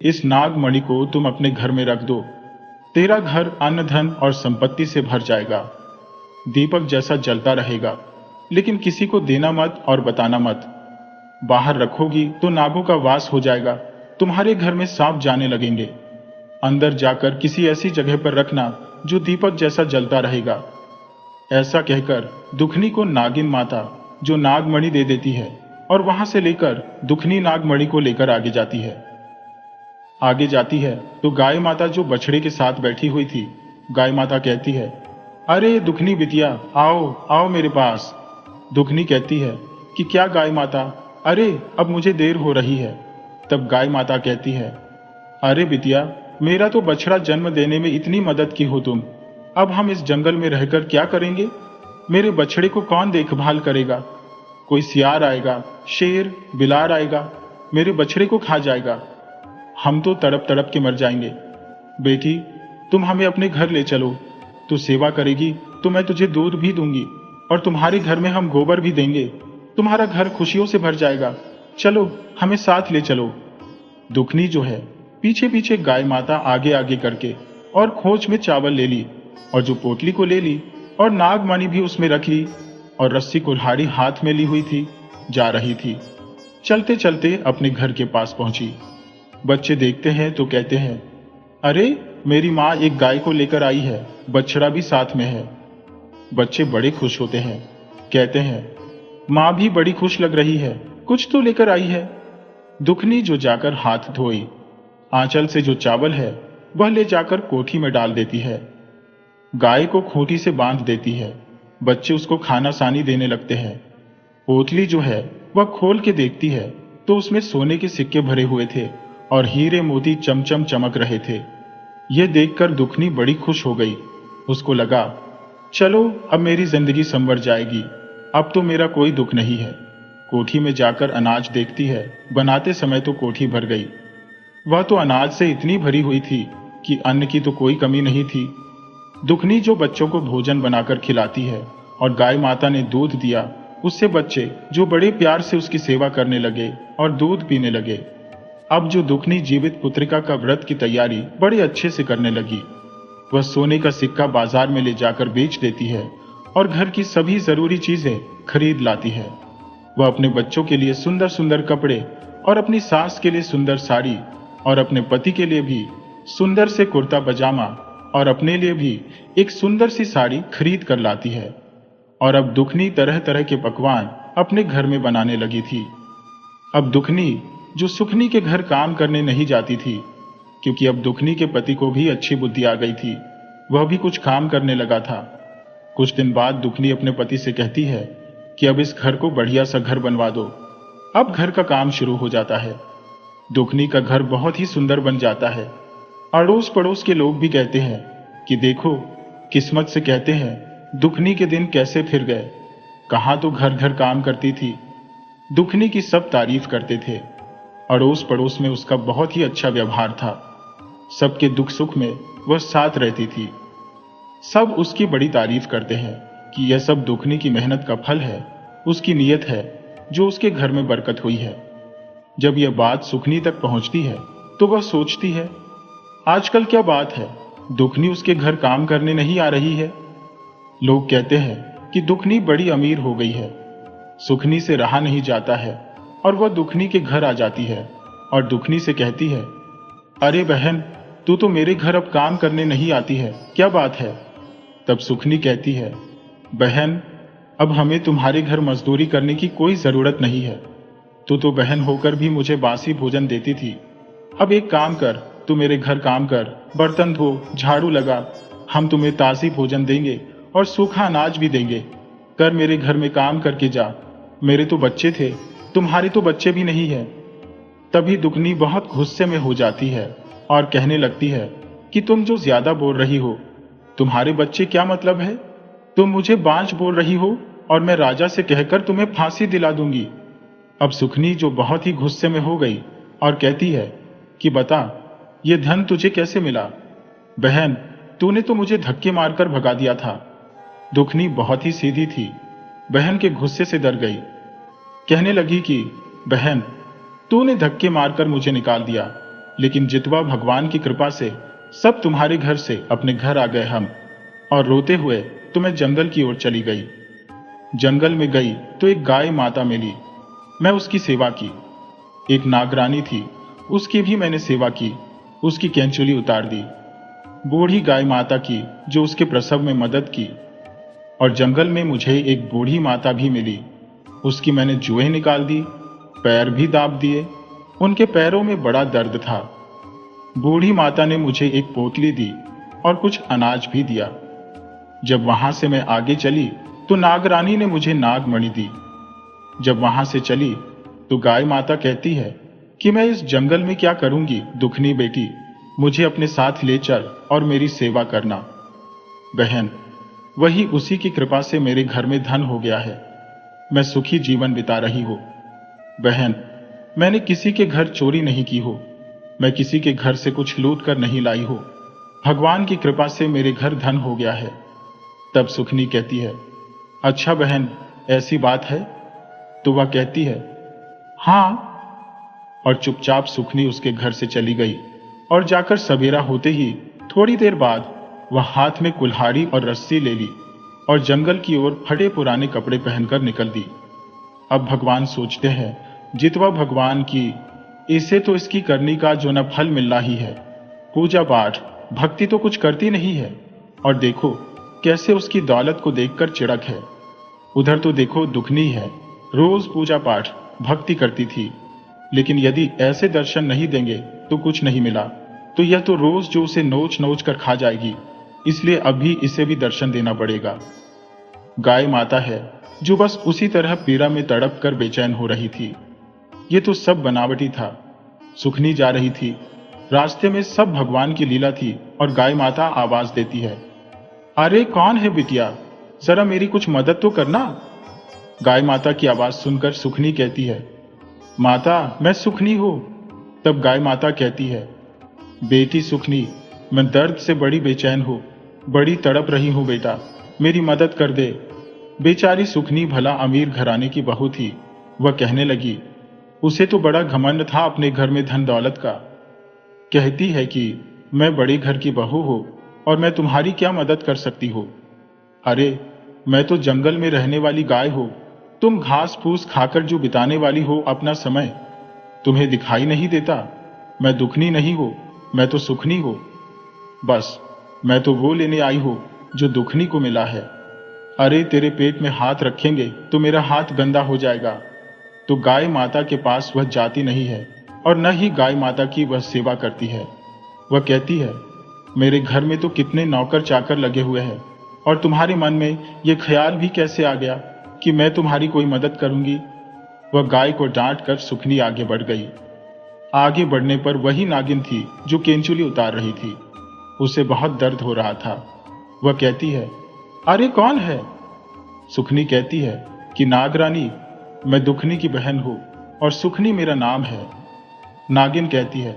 इस नाग मणि को तुम अपने घर में रख दो, तेरा घर अन्न धन और संपत्ति से भर जाएगा, दीपक जैसा जलता रहेगा, लेकिन किसी को देना मत और बताना मत। बाहर रखोगी तो नागों का वास हो जाएगा, तुम्हारे घर में सांप जाने लगेंगे। अंदर जाकर किसी ऐसी जगह पर रखना जो दीपक जैसा जलता रहेगा। ऐसा कहकर दुखनी को नागिन माता जो नागमणि दे देती है और वहां से लेकर दुखनी नागमणि को लेकर आगे जाती है। आगे जाती है तो गाय माता जो बछड़े के साथ बैठी हुई थी, गाय माता कहती है, अरे दुखनी बिटिया, आओ आओ मेरे पास। दुखनी कहती है कि क्या गाय माता, अरे अब मुझे देर हो रही है। तब गाय माता कहती है, अरे बिटिया, मेरा तो बछड़ा जन्म देने में इतनी मदद की हो तुम, अब हम इस जंगल में रहकर क्या करेंगे, मेरे बछड़े को कौन देखभाल करेगा, कोई सियार आएगा, शेर बिलार आएगा, मेरे बछड़े को खा जाएगा, हम तो तड़प तड़प के मर जाएंगे। बेटी, तुम हमें अपने घर ले चलो, तू सेवा करेगी तो मैं तुझे दूध भी दूंगी और तुम्हारे घर में हम गोबर भी देंगे, तुम्हारा घर खुशियों से भर जाएगा, चलो हमें साथ ले चलो। दुखनी जो है पीछे पीछे गाय माता आगे आगे करके और खोज में चावल ले ली और जो पोटली को ले ली और नागमणि भी उसमें रख ली और रस्सी कुल्हाड़ी हाथ में ली हुई थी, जा रही थी। चलते चलते अपने घर के पास पहुंची। बच्चे देखते हैं तो कहते हैं, अरे मेरी माँ एक गाय को लेकर आई है, बछड़ा भी साथ में है। बच्चे बड़े खुश होते हैं, कहते हैं, माँ भी बड़ी खुश लग रही है, कुछ तो लेकर आई है। दुखनी जो जाकर हाथ धोई, आंचल से जो चावल है वह ले जाकर कोठी में डाल देती है, गाय को खूंटी से बांध देती है। बच्चे उसको खाना सानी देने लगते हैं। पोटली जो है वह खोल के देखती है तो उसमें सोने के सिक्के भरे हुए थे और हीरे मोती चमचम चमक रहे थे। यह देखकर दुखनी बड़ी खुश हो गई। उसको लगा, चलो अब मेरी जिंदगी संवर जाएगी, अब तो मेरा कोई दुख नहीं है। कोठी में जाकर अनाज देखती है, बनाते समय तो कोठी भर गई। वह तो अनाज से इतनी भरी हुई थी कि अन्न की तो कोई कमी नहीं थी। दुखनी जो बच्चों को भोजन बनाकर खिलाती है और गाय माता ने दूध दिया, उससे बच्चे जो बड़े प्यार से उसकी सेवा करने लगे और दूध पीने लगे। अब जो दुखनी जीवित पुत्रिका का व्रत की तैयारी बड़े अच्छे से करने लगी। वह सोने का सिक्का बाजार में ले जाकर बेच देती है और घर की सभी जरूरी चीजें खरीद लाती है। वह अपने बच्चों के लिए सुंदर सुंदर कपड़े और अपनी सास के लिए सुंदर साड़ी और अपने पति के लिए भी सुंदर से कुर्ता पजामा और अपने लिए भी एक सुंदर सी साड़ी खरीद कर लाती है। और अब दुखनी तरह तरह के पकवान अपने घर में बनाने लगी थी। अब दुखनी जो सुखनी के घर काम करने नहीं जाती थी, क्योंकि अब दुखनी के पति को भी अच्छी बुद्धि आ गई थी, वह भी कुछ काम करने लगा था। कुछ दिन बाद दुखनी अपने पति से कहती है कि अब इस घर को बढ़िया सा घर बनवा दो, अब घर का काम शुरू हो जाता है। दुखनी का घर बहुत ही सुंदर बन जाता है। अड़ोस पड़ोस के लोग भी कहते हैं कि देखो, किस्मत से कहते हैं दुखनी के दिन कैसे फिर गए। कहाँ तो घर घर काम करती थी। दुखनी की सब तारीफ करते थे। अड़ोस पड़ोस में उसका बहुत ही अच्छा व्यवहार था। सबके दुख सुख में वह साथ रहती थी। सब उसकी बड़ी तारीफ करते हैं कि यह सब दुखनी की मेहनत का फल है, उसकी नीयत है जो उसके घर में बरकत हुई है। जब यह बात सुखनी तक पहुंचती है तो वह सोचती है, आजकल क्या बात है, दुखनी उसके घर काम करने नहीं आ रही है। लोग कहते हैं कि दुखनी बड़ी अमीर हो गई है। सुखनी से रहा नहीं जाता है और वह दुखनी के घर आ जाती है और दुखनी से कहती है, अरे बहन, तू तो मेरे घर अब काम करने नहीं आती है, क्या बात है। तब सुखनी कहती है, बहन, अब हमें तुम्हारे घर मजदूरी करने की कोई जरूरत नहीं है। तू तो बहन होकर भी मुझे बासी भोजन देती थी। अब एक काम कर, तू मेरे घर काम कर, बर्तन धो, झाड़ू लगा। हम तुम्हें ताजी भोजन देंगे और सूखा अनाज भी देंगे। कर मेरे घर में काम करके जा। मेरे तो बच्चे थे, तुम्हारे तो बच्चे भी नहीं है। तभी दुखनी बहुत गुस्से में हो जाती है और कहने लगती है कि तुम जो ज्यादा बोल रही हो, तुम्हारे बच्चे क्या मतलब है। तुम मुझे बांझ बोल रही हो और मैं राजा से कहकर तुम्हें फांसी दिला दूंगी। अब सुखनी जो बहुत ही गुस्से में हो गई और कहती है कि बता, ये धन तुझे कैसे मिला। बहन, तूने तो मुझे धक्के मारकर भगा दिया था। दुखनी बहुत ही सीधी थी, बहन के गुस्से से डर गई। कहने लगी कि बहन, तूने धक्के मारकर मुझे निकाल दिया, लेकिन जितवा भगवान की कृपा से सब तुम्हारे घर से अपने घर आ गए हम। और रोते हुए तो मैं जंगल की ओर चली गई। जंगल में गई तो एक गाय माता मिली। मैं उसकी सेवा की। एक नागरानी थी, उसकी भी मैंने सेवा की, उसकी कैंचुली उतार दी। बूढ़ी गाय माता की जो उसके प्रसव में मदद की। और जंगल में मुझे एक बूढ़ी माता भी मिली, उसकी मैंने जुएं निकाल दी, पैर भी दाब दिए। उनके पैरों में बड़ा दर्द था। बूढ़ी माता ने मुझे एक पोटली दी और कुछ अनाज भी दिया। जब वहां से मैं आगे चली तो नागरानी ने मुझे नागमणि दी। जब वहां से चली तो गाय माता कहती है कि मैं इस जंगल में क्या करूंगी, दुखनी बेटी, मुझे अपने साथ ले चल और मेरी सेवा करना। बहन, वही उसी की कृपा से मेरे घर में धन हो गया है। मैं सुखी जीवन बिता रही हूं। बहन, मैंने किसी के घर चोरी नहीं की हो, मैं किसी के घर से कुछ लूट कर नहीं लाई हो। भगवान की कृपा से मेरे घर धन हो गया है। तब सुखनी कहती है, अच्छा बहन, ऐसी बात है। तो वह कहती है, हाँ। और चुपचाप सुखनी उसके घर से चली गई और जाकर सवेरा होते ही थोड़ी देर बाद वह हाथ में कुल्हाड़ी और रस्सी ले ली और जंगल की ओर फटे पुराने कपड़े पहनकर निकल दी। अब भगवान सोचते हैं, जितवा भगवान की, इसे तो इसकी करनी का जो न फल मिलना ही है। पूजा पाठ भक्ति तो कुछ करती नहीं है, और देखो कैसे उसकी दौलत को देखकर चिड़क है। उधर तो देखो दुखनी है, रोज पूजा पाठ भक्ति करती थी, लेकिन यदि ऐसे दर्शन नहीं देंगे तो कुछ नहीं मिला, तो यह तो रोज जो उसे नोच नोच कर खा जाएगी, इसलिए अभी इसे भी दर्शन देना पड़ेगा। गाय माता है जो बस उसी तरह पीड़ा में तड़प कर बेचैन हो रही थी। ये तो सब बनावटी था। सुखनी जा रही थी, रास्ते में सब भगवान की लीला थी और गाय माता आवाज देती है, अरे कौन है बिटिया, जरा मेरी कुछ मदद तो करना। गाय माता की आवाज सुनकर सुखनी कहती है, माता, मैं सुखनी हूं। तब गाय माता कहती है, बेटी सुखनी, मैं दर्द से बड़ी बेचैन हूं, बड़ी तड़प रही हूं बेटा, मेरी मदद कर दे। बेचारी सुखनी भला अमीर घराने की बहू थी। वह कहने लगी, उसे तो बड़ा घमंड था अपने घर में धन दौलत का। कहती है कि मैं बड़े घर की बहू हूं और मैं तुम्हारी क्या मदद कर सकती हूं। अरे, मैं तो जंगल में रहने वाली गाय हूं, तुम घास फूस खाकर जो बिताने वाली हो अपना समय, तुम्हें दिखाई नहीं देता। मैं दुखनी नहीं हूं, मैं तो सुखनी हूं। बस मैं तो वो लेने आई हूं जो दुखनी को मिला है। अरे, तेरे पेट में हाथ रखेंगे तो मेरा हाथ गंदा हो जाएगा। तो गाय माता के पास वह जाती नहीं है और न ही गाय माता की वह सेवा करती है। वह कहती है, मेरे घर में तो कितने नौकर चाकर लगे हुए हैं, और तुम्हारे मन में यह ख्याल भी कैसे आ गया कि मैं तुम्हारी कोई मदद करूंगी। वह गाय को डांट कर सुखनी आगे बढ़ गई। आगे बढ़ने पर वही नागिन थी जो केंचुली उतार रही थी। उसे बहुत दर्द हो रहा था। वह कहती है, अरे कौन है? सुखनी कहती है कि नागरानी, मैं दुखनी की बहन हूं और सुखनी मेरा नाम है। नागिन कहती है,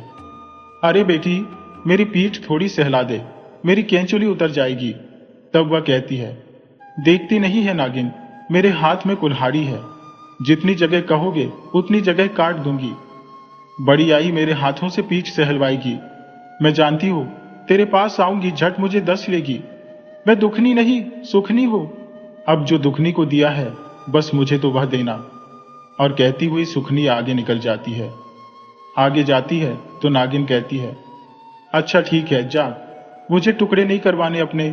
अरे बेटी, मेरी पीठ थोड़ी सहला दे, मेरी केंचुली उतर जाएगी। तब वह कहती है, देखती नहीं है नागिन, मेरे हाथ में कुल्हाड़ी है, जितनी जगह कहोगे उतनी जगह काट दूंगी। बड़ी आई मेरे हाथों से पीठ सहलवाएगी। मैं जानती हूं तेरे पास आऊंगी झट मुझे डस लेगी। मैं दुखनी नहीं सुखनी हूं। अब जो दुखनी को दिया है बस मुझे तो वह देना। और कहती हुई सुखनी आगे निकल जाती है। आगे जाती है तो नागिन कहती है, अच्छा ठीक है जा, मुझे टुकड़े नहीं करवाने अपने।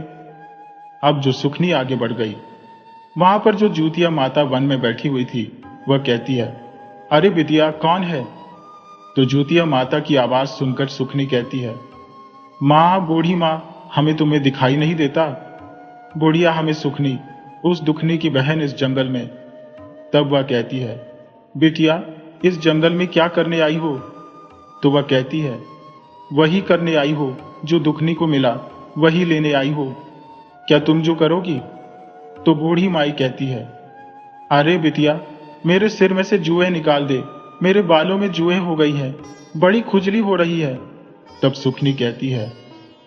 अब जो सुखनी आगे बढ़ गई, वहां पर जो जूतिया माता वन में बैठी हुई थी वह कहती है, अरे बिटिया कौन है? तो जूतिया माता की आवाज सुनकर सुखनी कहती है, माँ, बूढ़ी माँ, हमें तुम्हें दिखाई नहीं देता? बुढ़िया हमें सुखनी, उस दुखनी की बहन इस जंगल में। तब वह कहती है, बिटिया इस जंगल में क्या करने आई हो? तो वह कहती है, वही करने आई हो जो दुखनी को मिला, वही लेने आई हो। क्या तुम जो करोगी? तो बूढ़ी माई कहती है, अरे बिटिया, मेरे सिर में से जुएं निकाल दे, मेरे बालों में जुएं हो गई है, बड़ी खुजली हो रही है। तब सुखनी कहती है,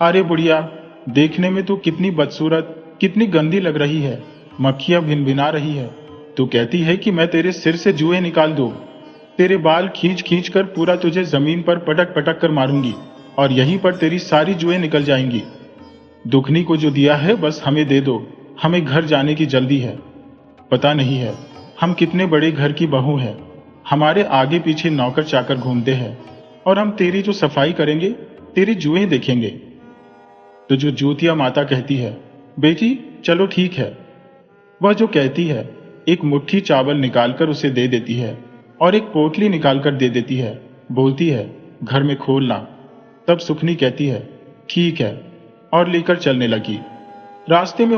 अरे बुढ़िया, देखने में तू कितनी बदसूरत, कितनी गंदी लग रही है, मक्खियां भिनभिना रही है। तू कहती है कि मैं तेरे सिर से जुएं निकाल दूं, तेरे बाल खींच खींच कर पूरा तुझे जमीन पर पटक पटक कर मारूंगी और यहीं पर तेरी सारी जुएं निकल जाएंगी। दुखनी को जो दिया है बस हमें दे दो, हमें घर जाने की जल्दी है। पता नहीं है हम कितने बड़े घर की बहू हैं, हमारे आगे पीछे नौकर चाकर घूमते हैं और हम तेरी जो सफाई करेंगे तेरी जुएं देखेंगे। तो जो जूतिया माता कहती है, बेटी चलो ठीक है। वह जो कहती है, एक मुट्ठी चावल निकालकर उसे दे देती है और एक पोटली निकालकर दे देती है। बोलती है, घर में खोलना। तब सुखनी कहती है, ठीक है, और लेकर चलने लगी। रास्ते में